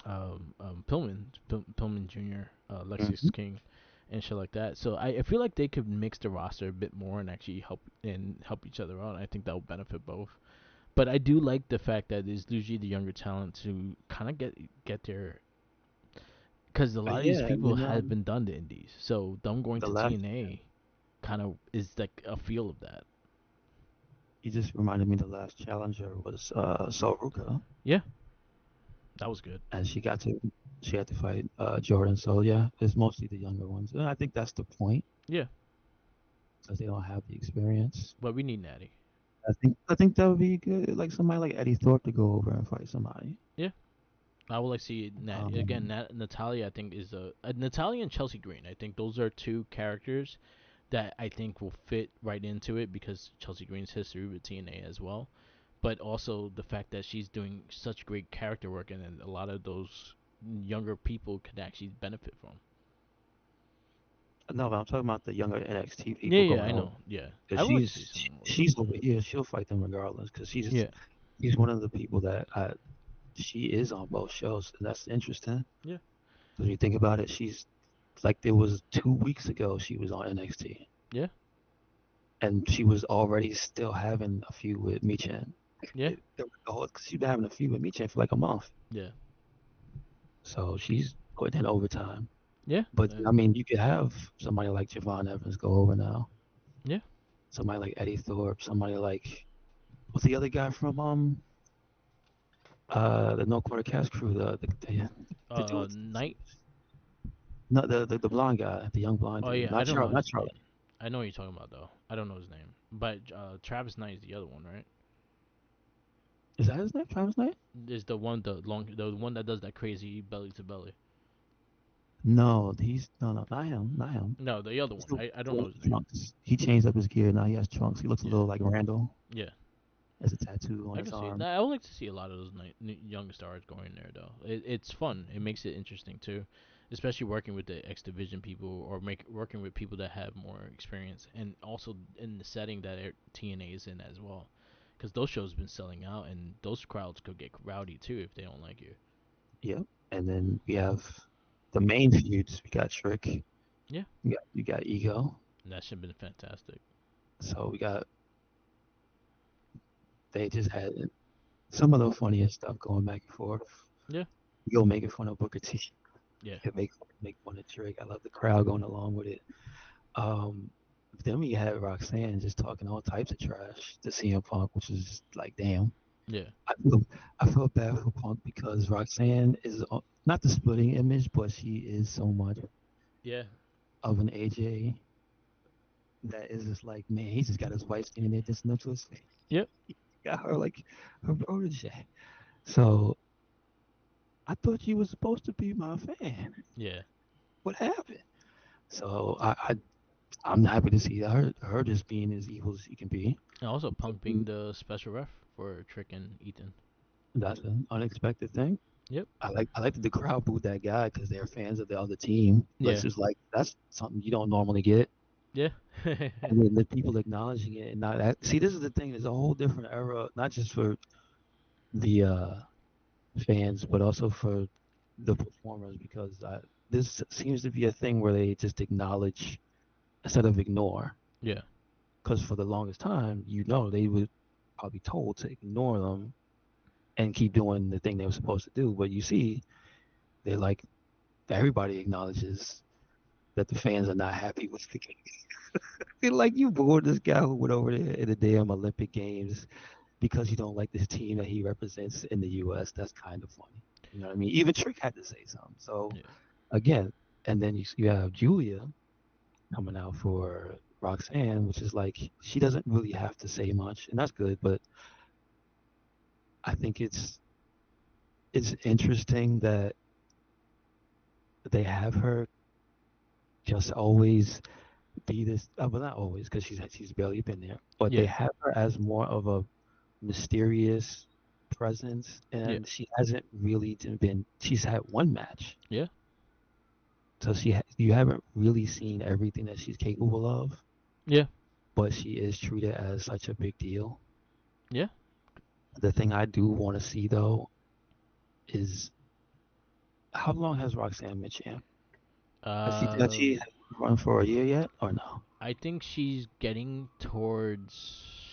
Pillman Jr., Hmm. Lexius King, and shit like that. So I feel like they could mix the roster a bit more and actually help each other out. I think that will benefit both. But I do like the fact that it's usually the younger talent to kind of get their because a lot of these Yeah, people have been done to indies. So them going the to last TNA kind of is like a feel of that. you just reminded me the last challenger was Soruka, Yeah, that was good. and she had to fight Jordan. So yeah, it's mostly the younger ones, and I think that's the point Yeah, because they don't have the experience. but we need Natty. I think that would be good, like somebody like Eddie Thorpe to go over and fight somebody. Yeah, I would like to see Nat again. Um, Natalia, I think is a Natalia and Chelsea Green. I think those are two characters that I think will fit right into it because Chelsea Green's history with TNA as well, but also the fact that she's doing such great character work and then a lot of those younger people could actually benefit from. no, but I'm talking about the younger NXT Yeah, people yeah, going I over know. Yeah, because I would like to see someone more she's younger. over here. She'll fight them regardless because Yeah, she's one of the people that she is on both shows, and that's interesting. yeah, Because you think about it, she's like there was 2 weeks ago she was on NXT, yeah, and she was already still having a feud with Michin. Yeah, Because she's been having a feud with Michin for like a month. yeah, So she's putting in overtime. yeah, But I mean, you could have somebody like Javon Evans go over now. yeah. Somebody like Eddie Thorpe. Somebody like what's the other guy from the No Quarter Cast crew? The dude with Knight. no the blonde guy, the young blonde Oh dude. yeah, I Not don't know Charlie. Not his name. Charlie. I know what you're talking about though. I don't know his name, but Travis Knight is the other one, right? Is that his name? Travis Knight? Is the one that does that crazy belly to belly. No, no, not him. Not him. No, the other He's one. the, I the don't one know his with name. trunks. He changed up his gear. Now he has trunks. He looks a Yeah, little like Randall. yeah. Has a tattoo on I his can see it. arm. I would like to see a lot of those young stars going there, though. It's fun. It makes it interesting too, especially working with the X Division people or working with people that have more experience, and also in the setting that TNA is in as well, because those shows been selling out, and those crowds could get rowdy too if they don't like you. Yep. And then we have the main feuds. We got Trick. Yeah, You got Ego. and that should have been fantastic. So they just had some of the funniest stuff going back and forth. Yeah, Ego making fun of Booker T. yeah, And make fun of Trick. I love the crowd going along with it. Um, then we had Roxanne just talking all types of trash to CM Punk, which is like, damn. yeah, I feel I feel bad for Punk because Roxanne is not the splitting image, but she is so much yeah, of an AJ that is just like, man, he just got his wife standing there just up to his face. yep, He got her like her protege. So I thought you was supposed to be my fan. yeah. What happened? So I'm happy to see her just being as evil as she can be. And also Punk being the special ref for Trick and Ethan. That's an unexpected thing. Yep. I like that the crowd booed that guy because they're fans of the other team. But it's Yeah. just like that's something you don't normally get. Yeah. And then the people acknowledging it and not that. See, this is the thing. There's a whole different era, not just for the fans, but also for the performers because this seems to be a thing where they just acknowledge instead of ignore. yeah. Because for the longest time, they were probably told to ignore them and keep doing the thing they were supposed to do. But you see, they're like everybody acknowledges that the fans are not happy with the game. They're like, you booed this guy who went over there in the damn Olympic Games because you don't like this team that he represents in the U.S. That's kind of funny. You know what I mean? Even Trick had to say something. So Yeah. again, and then you have Julia coming out for Roxanne, which is like she doesn't really have to say much, and that's good. But I think it's interesting that they have her just always be this. Well, not always because she's barely been there, but they Yeah. have her as more of a mysterious presence, Yeah. and she hasn't really been. She's had one match, Yeah. so you haven't really seen everything that she's capable of. Yeah. But she is treated as such a big deal. Yeah. The thing I do want to see though is how long has Roxanne been champ? Has Uh, she run for a year yet or no? I think she's getting towards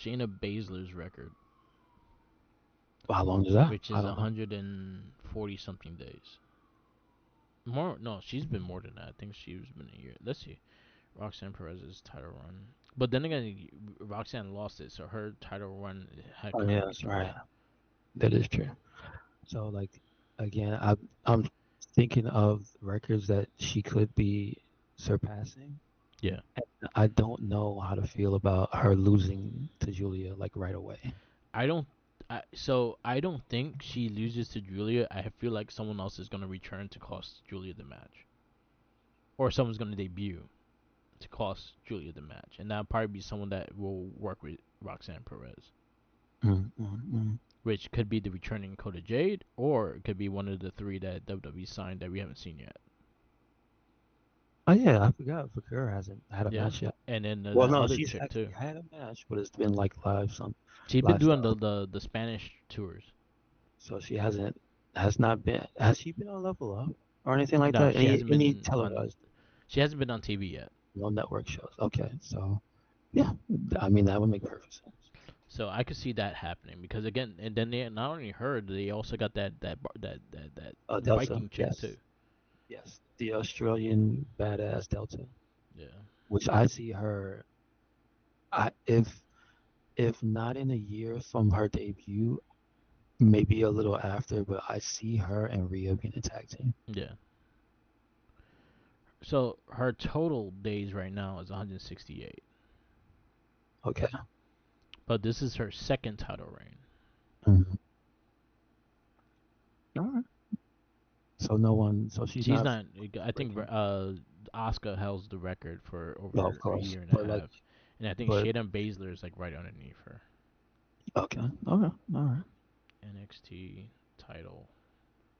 Shayna Baszler's record, How long is that? which I is don't know. 140 something days. More? No, she's been more than that. I think she's been a year. Let's see. Roxanne Perez's title run. But then again, Roxanne lost it, so her title run had Oh kind yeah, of that's right. restarted. That is true. So like again, I'm thinking of records that she could be surpassing. Yeah. I don't know how to feel about her losing to Julia like right away. I don't. I don't think she loses to Julia. I feel like someone else is gonna return to cost Julia the match, or someone's gonna debut to cost Julia the match, and that'll probably be someone that will work with Roxanne Perez, Mm, mm, mm. which could be the returning Kota Jade, or it could be one of the three that WWE signed that we haven't seen yet. Oh yeah, I forgot. Fakir hasn't had a Yeah, match yet. and then Well, that no, other she's chick actually too. had a match, but it's been like She's been live doing stuff. the Spanish tours. So she has not been. Has she been on Level Up or anything like No, that? she hasn't Any been on. televised She hasn't been on TV yet. no network shows? Okay, so yeah, I mean that would make perfect sense. So I could see that happening because again, and then they not only her, they also got that Delta, Viking chick too. yes, yes, the Australian badass Delta, Yeah, which I see her. If not in a year from her debut, maybe a little after, but I see her and Rhea being a tag team. yeah. So her total days right now is 168, Okay. but this is her second title reign. Mm-hmm. All right. So no one. So she's She's not not. I think breaking. Asuka holds the record for Well, of over a course, year and a but like, half, and I think but Shayna Baszler is like right underneath her. okay, okay, all right. NXT title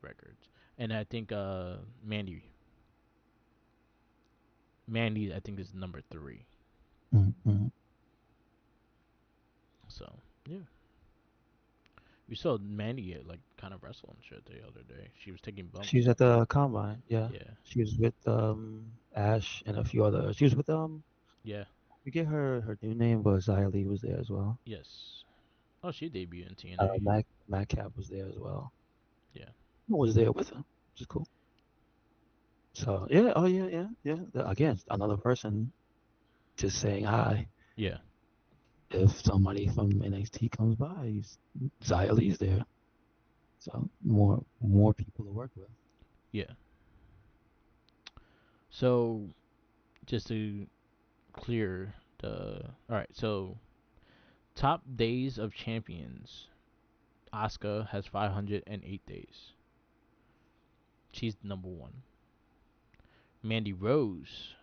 records, and I think Mandy I think is number three. Mm-hmm. So yeah, we saw Mandy like kind of wrestle and shit the other day. She was taking bumps. She's at the combine. Yeah, Yeah, she was with Ash and a few other. She was with yeah, we get her new name, but Xia Li was there as well. yes. Oh, she debuted in TNA. Matt Cap was there as well. Yeah, Who was there with her, which is cool. So yeah, oh yeah, yeah. Again, another person just saying hi. yeah, If somebody from NXT comes by, Xia Li's there. So more people to work with. yeah. So just to clear the all right. So top days of champions. Asuka has 508 days. She's number one. Mandy Rose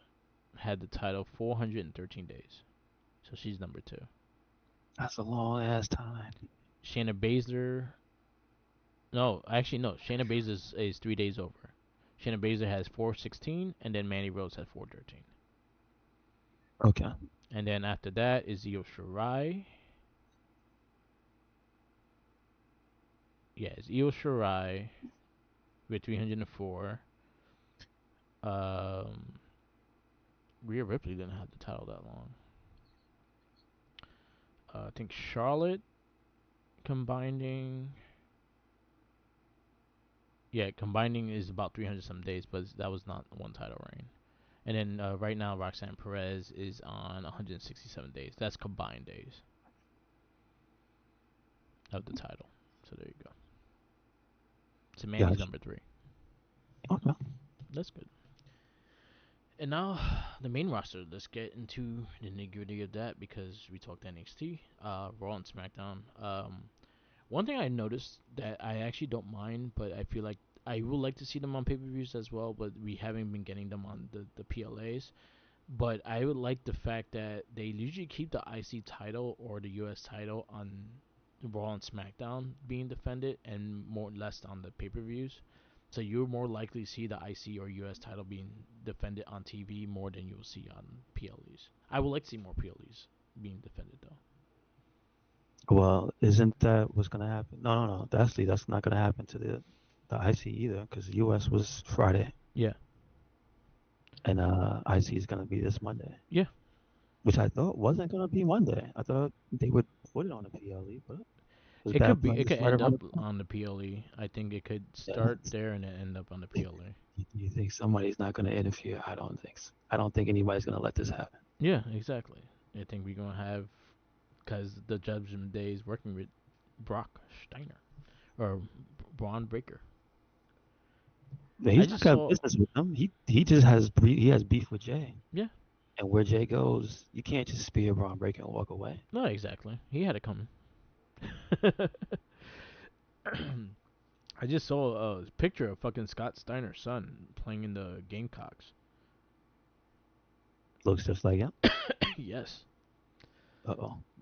had the title 413 days. So she's number two. That's a long ass time. Shayna Baszler. No, actually, no. Shayna Baszler is 3 days over. Shayna Baszler has 416, and then Mandy Rose has 413. Okay. And then after that is Io Shirai. Yeah, it's Io Shirai with 304. Um, Rhea Ripley didn't have the title that long. I think Charlotte combining. Yeah, combining is about 300 some days, but that was not one title reign. And then right now, Roxanne Perez is on 167 days. That's combined days of the title. So there you go. So Mandy's Gotcha. number three. Okay. That's good. And now the main roster. Let's get into the nitty gritty of that because we talked NXT, Raw, and SmackDown. One thing I noticed that I actually don't mind, but I feel like I would like to see them on pay per views as well, but we haven't been getting them on the PLAs. But I would like the fact that they usually keep the IC title or the US title on Raw and SmackDown being defended, and more or less on the pay per views. So you're more likely to see the IC or US title being defended on TV more than you'll see on PLEs. I would like to see more PLEs being defended though. Well, isn't that what's gonna happen? No, no, no. That's not gonna happen to the IC either, because US was Friday Yeah, and IC is gonna be this Monday, yeah. which I thought wasn't gonna be Monday. I thought they would put it on the PLE, but was It Bad could be. Blood It is could right end around up the corner? on the PLE. I think it could Yeah. start there and then end up on the PLE. You think somebody's not gonna interfere? I don't think so. I don't think anybody's gonna let this happen. Yeah, exactly. I think we're gonna have because the Judgment Day is working with Brock Steiner or Braun Breaker. I He's not just got saw. business with them. He has beef with Jay, Yeah, and where Jay goes, you can't just spear Braun Breaker and walk away. no, exactly. He had it coming. I just saw a picture of fucking Scott Steiner's son playing in the Gamecocks. Looks just like him. Yes, Uh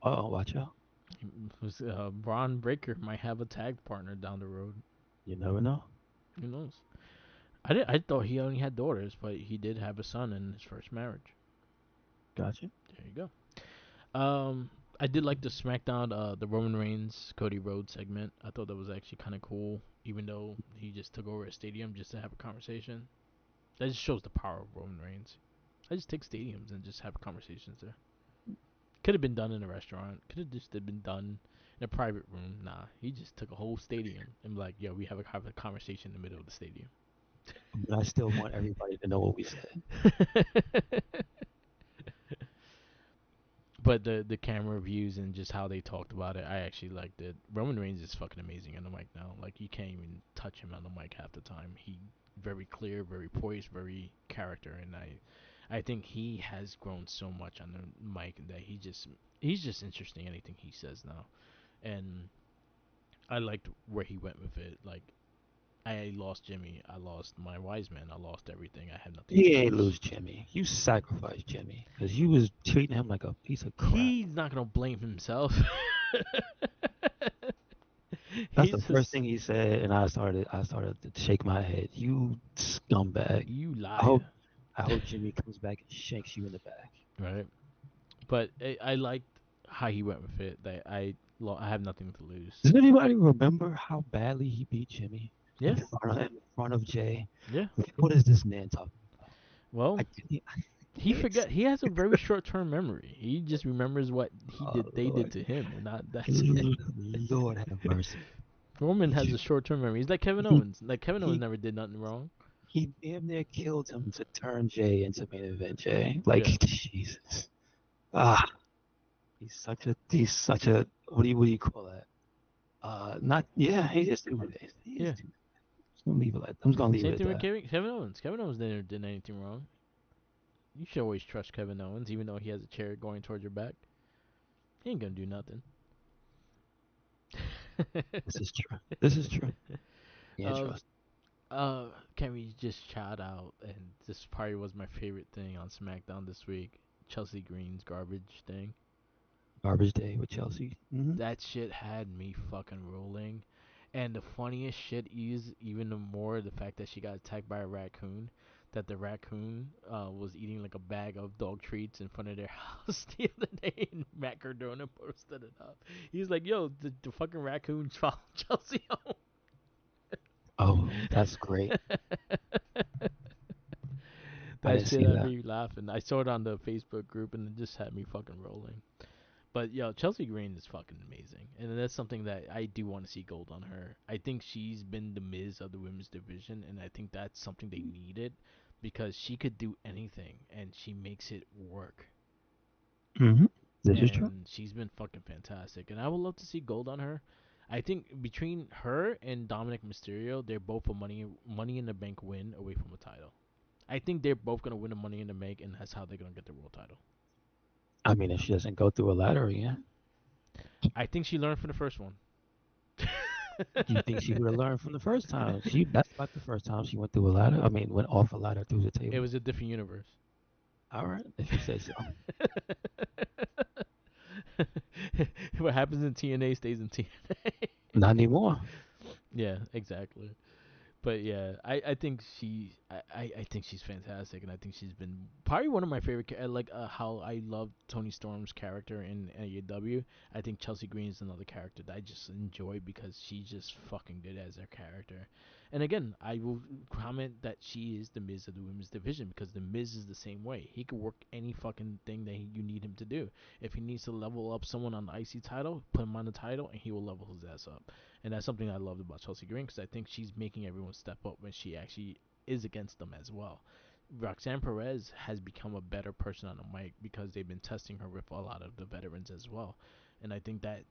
oh, watch out. Braun Breaker might have a tag partner down the road. You never know. Who knows? I thought he only had daughters, but he did have a son in his first marriage. Gotcha. There you go. I did like the SmackDown, the Roman Reigns Cody Rhodes segment. I thought that was actually kind of cool, even though he just took over a stadium just to have a conversation. That just shows the power of Roman Reigns. I just take stadiums and just have conversations there. Could have been done in a restaurant. Could have just been done in a private room. Nah, he just took a whole stadium and be like, yo, we have a conversation in the middle of the stadium. But I still want everybody to know what we said. But the camera views and just how they talked about it, I actually liked it. Roman Reigns is fucking amazing on the mic now. Like you can't even touch him on the mic half the time. He very clear, very poised, very character, and I think he has grown so much on the mic that he's just interesting anything he says now, and I liked where he went with it. Like I lost Jimmy, I lost my wise man, I lost everything. I have nothing to You ain't lose. lose Jimmy. You sacrificed Jimmy because you was treating him like a piece of crap. He's not gonna blame himself. That's the He's first just thing he said, and I started to shake my head. You scumbag. you I liar, hope I hope Jimmy comes back and shanks you in the back. right? But I liked how he went with it. That I have nothing to lose. Does anybody remember how badly he beat Jimmy Yeah, in front of Jay? yeah. What is this man talking about? Well, I can't. I he can't forget. He has a very short-term memory. He just remembers what he oh, did. They did Lord. to him, and not that's it. Lord have mercy. Roman has He, a short-term memory. He's like Kevin he, Owens. Like Kevin Owens he, never did nothing wrong. he damn near killed him to turn Jay into main event Jay. Like, Yeah, Jesus. Ah, he's such a, what do you call that? Not, yeah, he just too, he is yeah. too, I'm just gonna leave Same it at thing with that. Kevin Owens. Kevin Owens never did anything wrong. You should always trust Kevin Owens, even though he has a chair going towards your back. He ain't gonna do nothing. This is true. This is true. Can't uh, trust. can we just shout out? And this probably was my favorite thing on SmackDown this week. Chelsea Green's garbage thing. Garbage day with Chelsea. That shit had me fucking rolling. And the funniest shit is even more the fact that she got attacked by a raccoon. That the raccoon was eating like a bag of dog treats in front of their house the other day, and Matt Cardona posted it up. He's like, "Yo, the fucking raccoon followed Chelsea home." Oh, that's great. I That didn't shit see had that. me laughing. I saw it on the Facebook group, and it just had me fucking rolling. But yo, Chelsea Green is fucking amazing, and that's something that I do want to see gold on her. I think she's been the Miz of the women's division, and I think that's something they needed because she could do anything, and she makes it work. hmm This is true. And she's been fucking fantastic, and I would love to see gold on her. I think between her and Dominic Mysterio, they're both a money in the bank win away from a title. I think they're both gonna win a Money in the Bank, and that's how they're gonna get the world title. I mean, if she doesn't go through a ladder again, I think she learned from the first one. you think she would have learned from the first time? That's about the first time she went through a ladder. I mean, went off a ladder through the It table. was a different universe. All right, if you say so. What happens in TNA stays in TNA. Not anymore. Yeah, exactly. But yeah, I think I think she's fantastic, and I think she's been probably one of my favorite. Like how I love Tony Storm's character in AEW. I think Chelsea Green is another character that I just enjoy because she's just fucking good as her character. And again, I will comment that she is the Miz of the women's division because the Miz is the same way. He could work any fucking thing that you need him to do. If he needs to level up someone on the IC title, put him on the title, and he will level his ass up. And that's something I loved about Chelsea Green because I think she's making everyone step up when she actually is against them as well. Roxanne Perez has become a better person on the mic because they've been testing her with a lot of the veterans as well. And I think that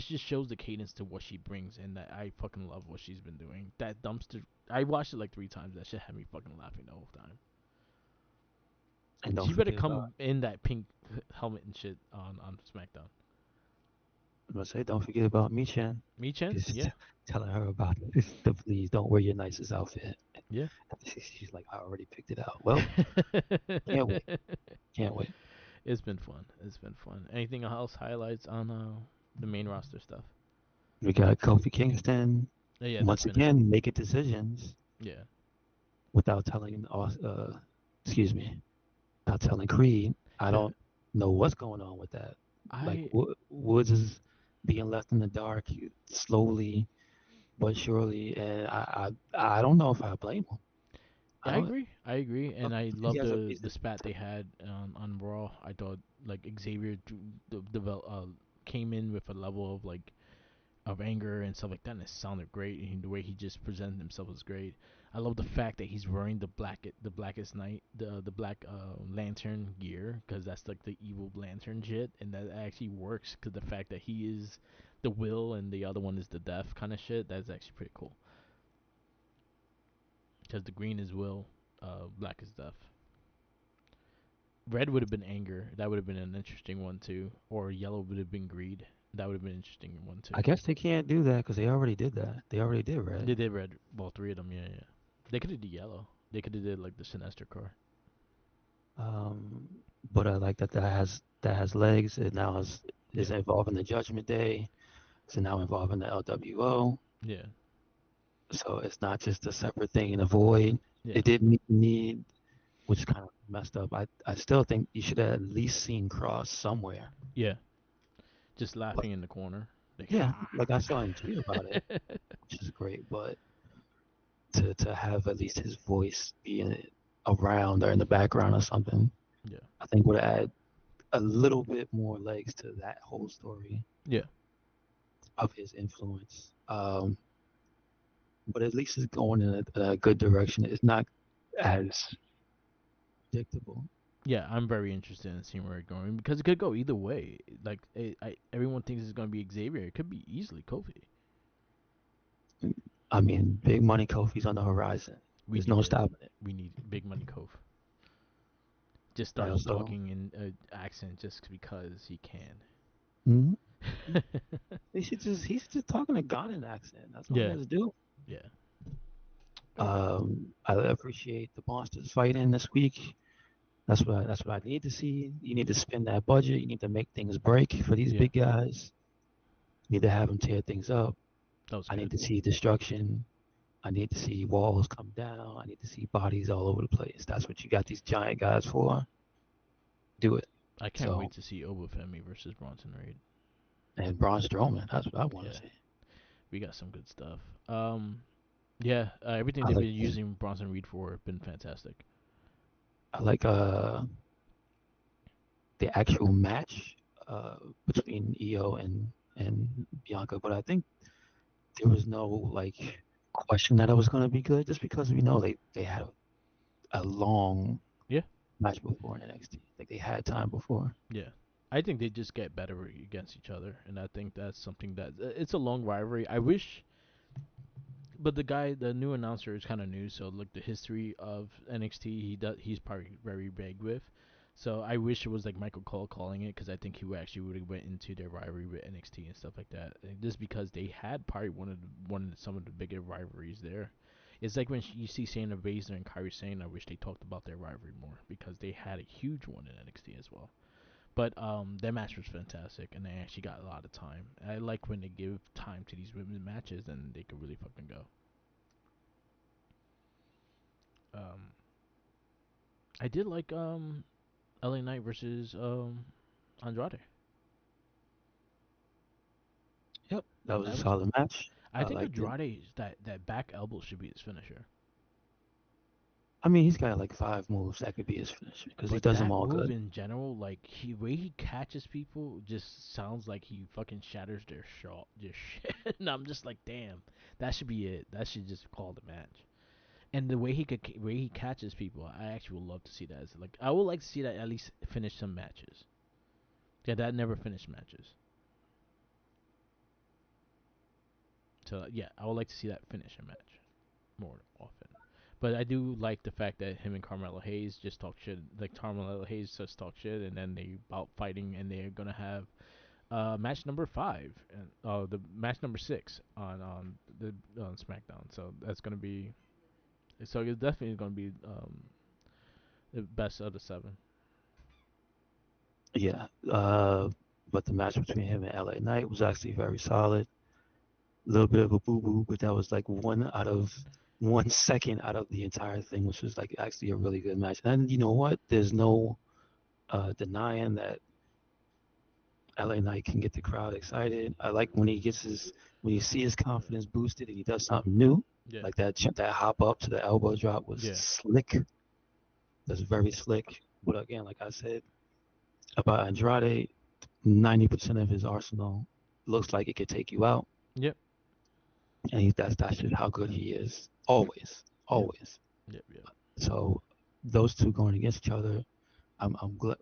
just shows the cadence to what she brings, and that I fucking love what she's been doing. That dumpster, I watched it like 3 times. That shit had me fucking laughing the whole time. And don't She better forget about, come in that pink helmet and shit on SmackDown. I'm gonna say, don't forget about Michan. Me Chen, Just yeah, telling her about the please don't wear your nicest outfit. yeah. She's like, I already picked it out. Well, can't wait. Can't wait. It's been fun. It's been fun. Anything else highlights on the main roster stuff? We got Kofi Kingston Yeah, that's once been a again making decisions yeah. without telling excuse me, without telling Creed. I don't know what's going on with that. Like I Woods is being left in the dark slowly but surely, and I don't know if I blame him. I Yeah, I don't. agree. I agree, I and I think he love has a the reason spat to. they had on Raw. I thought like Xavier develop came in with a level of anger and stuff like that, and it sounded great. And the way he just presented himself was great. I love the fact that he's wearing the blackest night, the black lantern gear, because that's like the evil lantern shit, and that actually works. Because the fact that he is the will and the other one is the death kind of shit, that's actually pretty cool. Because the green is will, black is death. Red would have been anger. That would have been an interesting one too. Or yellow would have been greed. That would have been an interesting one I too. guess they can't do that because they already did that. They already did They red. did red. Well, three of them. Yeah, yeah. They could have did yellow. They could have did like the Sinestro car. Um, but I like that that has legs. It now is Yeah, involving the Judgment Day. It's now involving the LWO. yeah, So it's not just a separate thing in the void. yeah, It didn't need, which kind of messed up. I still think you should have at least seen Cross somewhere. yeah. Just Like, laughing in the corner. Like, yeah, like I saw him tweet about it, which is great. But to have at least his voice be around or in the background or something, yeah, I think would add a little bit more legs to that whole story yeah, of his influence. But at least it's going in a good direction. It's not as predictable. yeah. I'm very interested in seeing where it's going because it could go either way. Like, everyone thinks it's gonna be Xavier. It could be easily Kofi. I mean, big money Kofi's on the horizon. We There's no need it. stopping it. We need Big Money Cove. Just I starts also, talking in an accent just because he can. hmm he's just talking a Ghanaian accent. That's all he Yeah, has to do. yeah. I appreciate the monsters fighting this week. That's what I need to see. You need to spend that budget. You need to make things break for these Yeah, big guys. You need to have them tear things up. that was I need good. to see destruction. I need to see walls come down. I need to see bodies all over the place. That's what you got these giant guys for. Do it. I can't wait So, to see Obafemi versus Bronson Reed. and Braun Strowman. That's what I want to Yeah, see. we got some good stuff. Yeah, everything I they've like been using Bronson Reed for have been fantastic. I like the actual match uh between Io and Bianca, but I think there was no like question that it was going to be good just because we know they had a long Yeah, match before in NXT. Like they had time before. yeah. I think they just get better against each other, and I think that's something that it's a long rivalry. I wish, but the new announcer is kind of new, so like the history of NXT, he's probably very big with. So I wish it was like Michael Cole calling it because I think he actually would have went into their rivalry with NXT and stuff like that. And just because they had probably some of the bigger rivalries there. It's like when you see Shayna Baszler and Kairi Sane. I wish they talked about their rivalry more because they had a huge one in NXT as well. But their match was fantastic, and they actually got a lot of time. I like when they give time to these women's matches, and they could really fucking go. Um, I did like LA Knight versus Andrade. Yep, that was a That was solid match. I I think liked it. Andrade's that back elbow should be his finisher. I mean, he's got like five moves that could be his finisher because he But does them that all move good. in general, like he way he catches people, just sounds like he fucking shatters their shaw, just shit. And I'm just like, damn, that should be it. That should just call the match. And the way he catches people, I actually would love to see that. Like I would like to see that at least finish some matches. Yeah, that never finished matches. So yeah, I would like to see that finish a match more often. But I do like the fact that him and Carmelo Hayes just talk shit. Like Carmelo Hayes just talk shit, and then they about fighting, and they're gonna have match number 5 and the match number 6 on the on SmackDown. So that's gonna be it's definitely gonna be the best of the 7. Yeah. But the match between him and LA Knight was actually very solid. A little bit of a boo boo, but that was like 1 second out of the entire thing, which was like actually a really good match. And you know what? There's no denying that LA Knight can get the crowd excited. I like when he see his confidence boosted and he does something new. Yeah. Like that hop up to the elbow drop was Yeah. slick. That's very slick. But again, like I said about Andrade, 90% of his arsenal looks like it could take you out, Yep. and that's just how good he is. Always, Yep. always. Yep. Yep. So those two going against each other, I'm glad.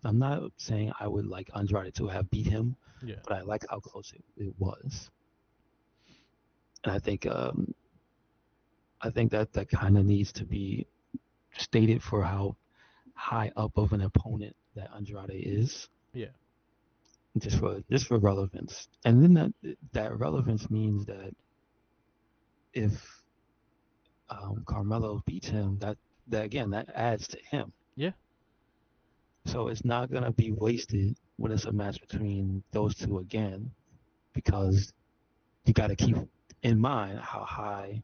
I'm not saying I would like Andrade to have beat him, Yeah. but I like how close it was, and I think that that kind of needs to be stated for how high up of an opponent that Andrade is, Yeah. just for relevance. And then that relevance means that if Carmelo beats him, that again that adds to him. Yeah. So it's not gonna be wasted when it's a match between those two again, because you got to keep in mind how high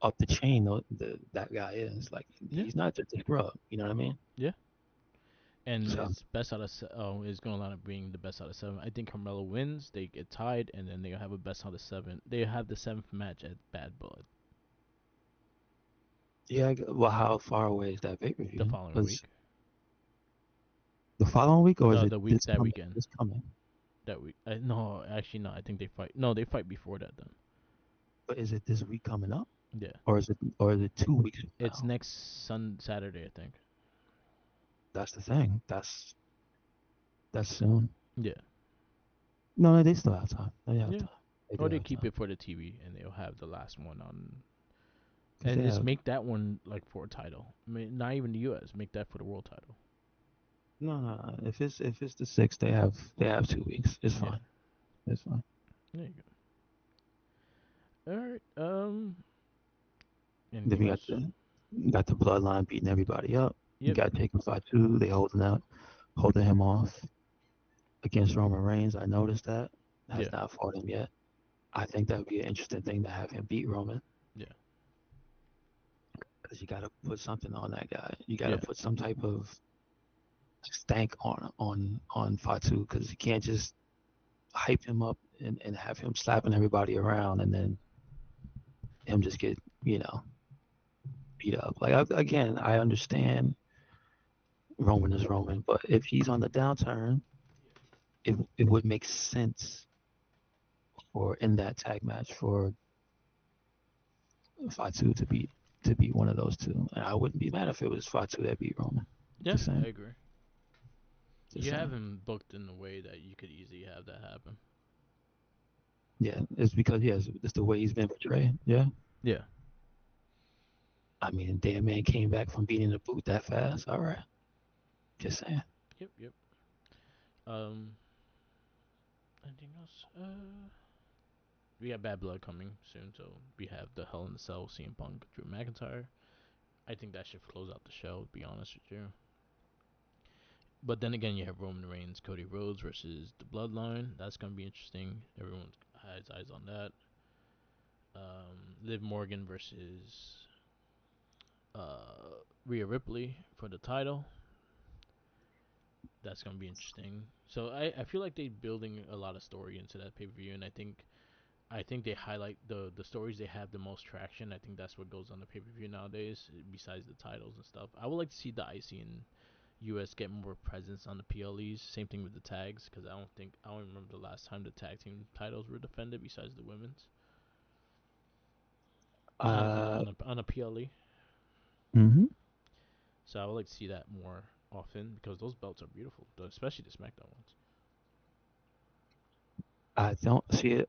up the chain that guy is. Like Yeah. he's not just a scrub. You know what I mean? Yeah. And So it's best out of is going to line up being the best out of seven. I think Carmelo wins. They get tied, and then they have a best out of seven. They have the seventh match at Bad Blood yeah, well, how far away is that pay per the view? following Was week. the following week, or is it The week this that coming? weekend. This coming? That week. No, actually no. I think they fight. No, they fight before that. Then. But is it this week coming up, Yeah. or is it 2 weeks from It's now? next Saturday, I think. That's the thing. That's soon. Yeah. No, they still have time. They have Yeah. time. They Or do they have keep time it for the TV, and they'll have the last one on. because And they just have. make that one like for a title. I mean, not even the U.S. Make that for the world title. No, no, no. If it's the sixth, they have 2 weeks. It's Yeah. fine. It's fine. There you go. All right. Then Anything we got else? the bloodline beating everybody up. You Yep. got Taken 5-2. They holding him off against Roman Reigns. I noticed that. Has Yeah. not fought him yet. I think that would be an interesting thing to have him beat Roman, Yeah. because you got to put something on that guy. You got to Yeah. put some type of stank on Fatu, because you can't just hype him up and have him slapping everybody around and then him just get beat up. Like again, I understand Roman is Roman, but if he's on the downturn, it would make sense for in that tag match for Fatu to beat one of those two. And I wouldn't be mad if it was Fatu that beat Roman. Yeah. Just I saying. agree. Just You have saying. him booked in a way that you could easily have that happen. Yeah, it's because it's the way he's been portrayed. Yeah. Yeah. I mean, damn man came back from being in the boot that fast. All right. Just saying. Yep. Yep. Um. Anything else? We got Bad Blood coming soon, so we have the Hell in the Cell, CM Punk, Drew McIntyre. I think that should close out the show. To be honest with you. But then again, you have Roman Reigns, Cody Rhodes versus the Bloodline. That's gonna be interesting. Everyone has eyes on that. Liv Morgan versus Rhea Ripley for the title. That's gonna be interesting. So I feel like they're building a lot of story into that pay per view, and I think they highlight the stories they have the most traction. I think that's what goes on the pay per view nowadays, besides the titles and stuff. I would like to see the IC and US get more presence on the PLEs. Same thing with the tags, because I don't remember the last time the tag team titles were defended besides the women's Uh, on a PLE. mm-hmm. So I would like to see that more often because those belts are beautiful, especially the SmackDown ones. I don't see it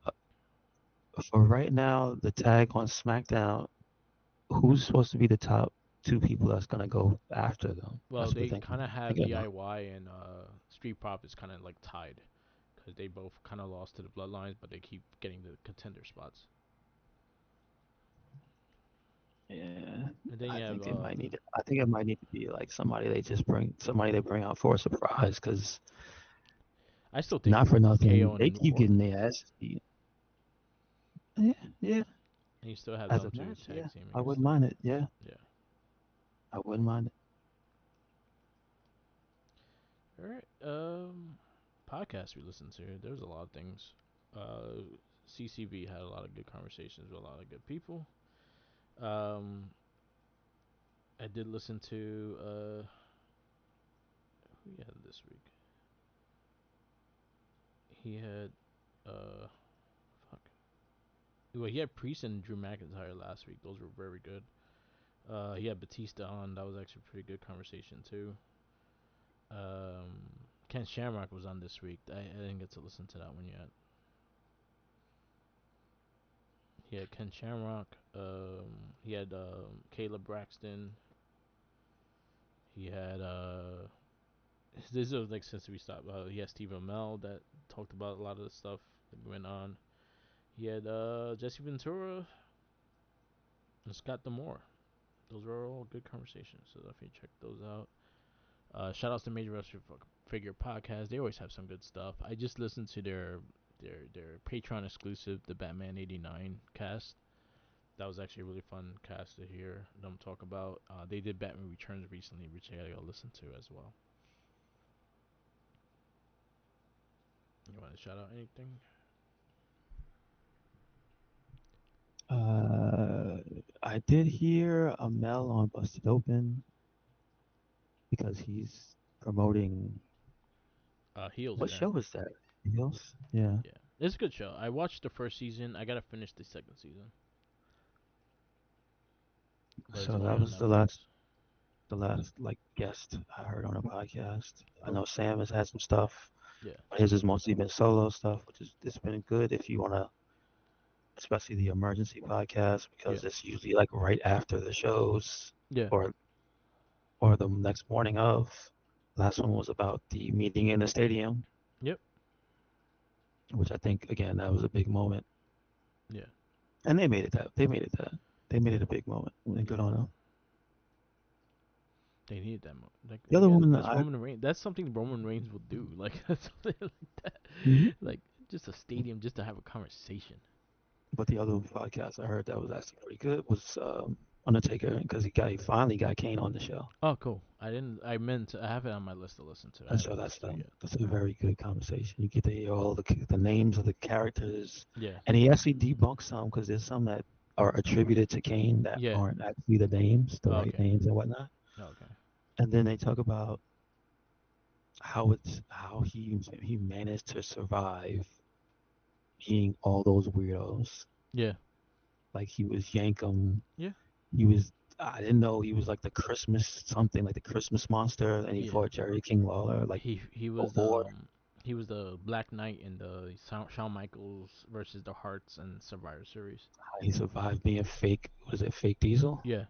for right now. The tag on SmackDown. Who's supposed to be the top two people that's gonna go after them? Well, That's the they thing. kind of have Thinking about. DIY and Street Profits kind of like tied because they both kind of lost to the Bloodlines, but they keep getting the contender spots. Yeah, And then I you have think they might need it. I think it might need to be like somebody they bring out for a surprise, because I still think not for KO nothing, they and keep Orton. getting their asses beat. Yeah, yeah. And you still have As them a two match, yeah, tag teaming I and wouldn't stuff. mind it. Yeah, Yeah. I wouldn't mind it. All right. Podcast we listened to. There was a lot of things. CCB had a lot of good conversations with a lot of good people. Um, I did listen to who he had this week. He had uh fuck. Well, he had Priest and Drew McIntyre last week. Those were very good. He had Batista on. That was actually a pretty good conversation too. Ken Shamrock was on this week. I didn't get to listen to that one yet. He had Ken Shamrock. He had Caleb Braxton. He had this was like since we stopped. He had Steve Amell that talked about a lot of the stuff that went on. He had Jesse Ventura and Scott Demore. Those were all good conversations, so definitely check those out. Shout outs to Major Wrestling Figure Podcast. They always have some good stuff. I just listened to their Patreon exclusive, the Batman '89 cast. That was actually a really fun cast to hear them talk about. They did Batman Returns recently, which I gotta go listen to as well. You want to shout out anything? I did hear Amel on Busted Open because he's promoting. Heels, What yeah, show is that? Heels? Yeah. yeah. It's a good show. I watched the first season. I gotta finish the second season, but it's So only that on was Netflix. the last like guest I heard on a podcast. I Oh, know Sam has had some stuff. yeah, His has mostly been solo stuff, which is it's been good if you wanna, especially the emergency podcast yeah, because it's usually like right after the shows yeah, or or the next morning of. Last one was about the meeting in the stadium, yep, which I think again that was a big moment, yeah. and they made it that they made it a big moment. And good on them. They needed that. Like The other again, one that's I Roman Reigns. That's something Roman Reigns will do. Like that's something like that. Mhm. Like just a stadium, just to have a conversation. But the other podcast I heard that was actually pretty good was Undertaker because he finally got Kane on the show. Oh, cool. I didn't. I meant. I have it on my list to listen to. I And so haven't listened to it yet. that's a very good conversation. You get to hear all the names of the characters, Yeah. and he actually debunks some because there's some that are attributed to Kane that Yeah. aren't actually the names, the right Okay. names and whatnot. Okay. And then they talk about how he managed to survive being all those weirdos. Yeah. Like he was Yankum. Yeah. He was I didn't know he was like the Christmas something like the Christmas monster, and he Yeah. fought Jerry King Lawler like He was before. he was the Black Knight in the Shawn Michaels versus the Hearts and Survivor Series. How he survived being fake. Was it fake Diesel? Yeah.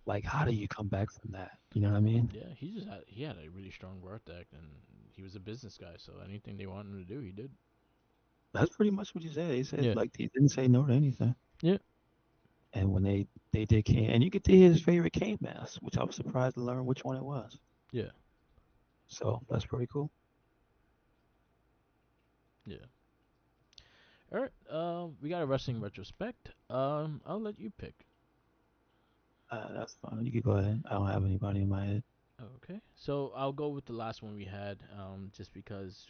Like how do you come back from that? You know what I mean? Yeah. He had a really strong work ethic, and he was a business guy. So anything they wanted him to do, he did. That's pretty much what he said. He said Yeah. like he didn't say no to anything. Yeah. And when they did Kane, and you could hear his favorite Kane mask, which I was surprised to learn which one it was. Yeah. So that's pretty cool. Yeah. All right. We got a wrestling retrospect. I'll let you pick. That's fine. You could go ahead. I don't have anybody in my head. Okay. So I'll go with the last one we had. Just because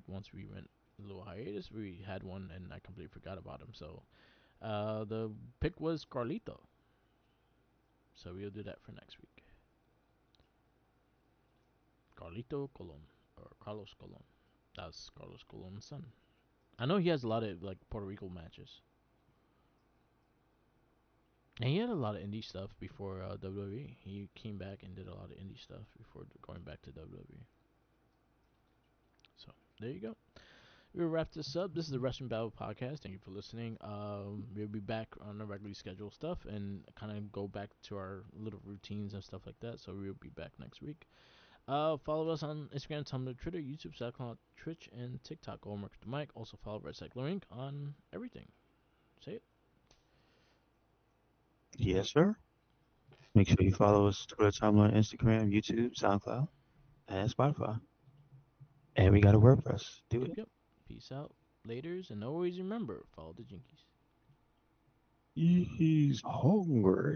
once we went a little hiatus, we had one and I completely forgot about him. So the pick was Carlito. So we'll do that for next week. Carlito Colon or Carlos Colon. That's Carlos Colon's son. I know he has a lot of like Puerto Rico matches. And he had a lot of indie stuff before WWE. He came back and did a lot of indie stuff before going back to WWE. So there you go. We'll wrap this up. This is the Wrestling Babble podcast. Thank you for listening. We'll be back on the regularly scheduled stuff and kind of go back to our little routines and stuff like that. So we'll be back next week. Follow us on Instagram, Tumblr, Twitter, YouTube, SoundCloud, Twitch, and TikTok. Go Mark the Mic. Also follow Red Cycler Inc. on everything. Say it. Yes, sir. Make sure you follow us Twitter, Tumblr, Instagram, YouTube, SoundCloud, and Spotify. And we got a WordPress. Do Yep, it. yep. Peace out. Laters, and always remember, follow the Jinkies. He's hungry.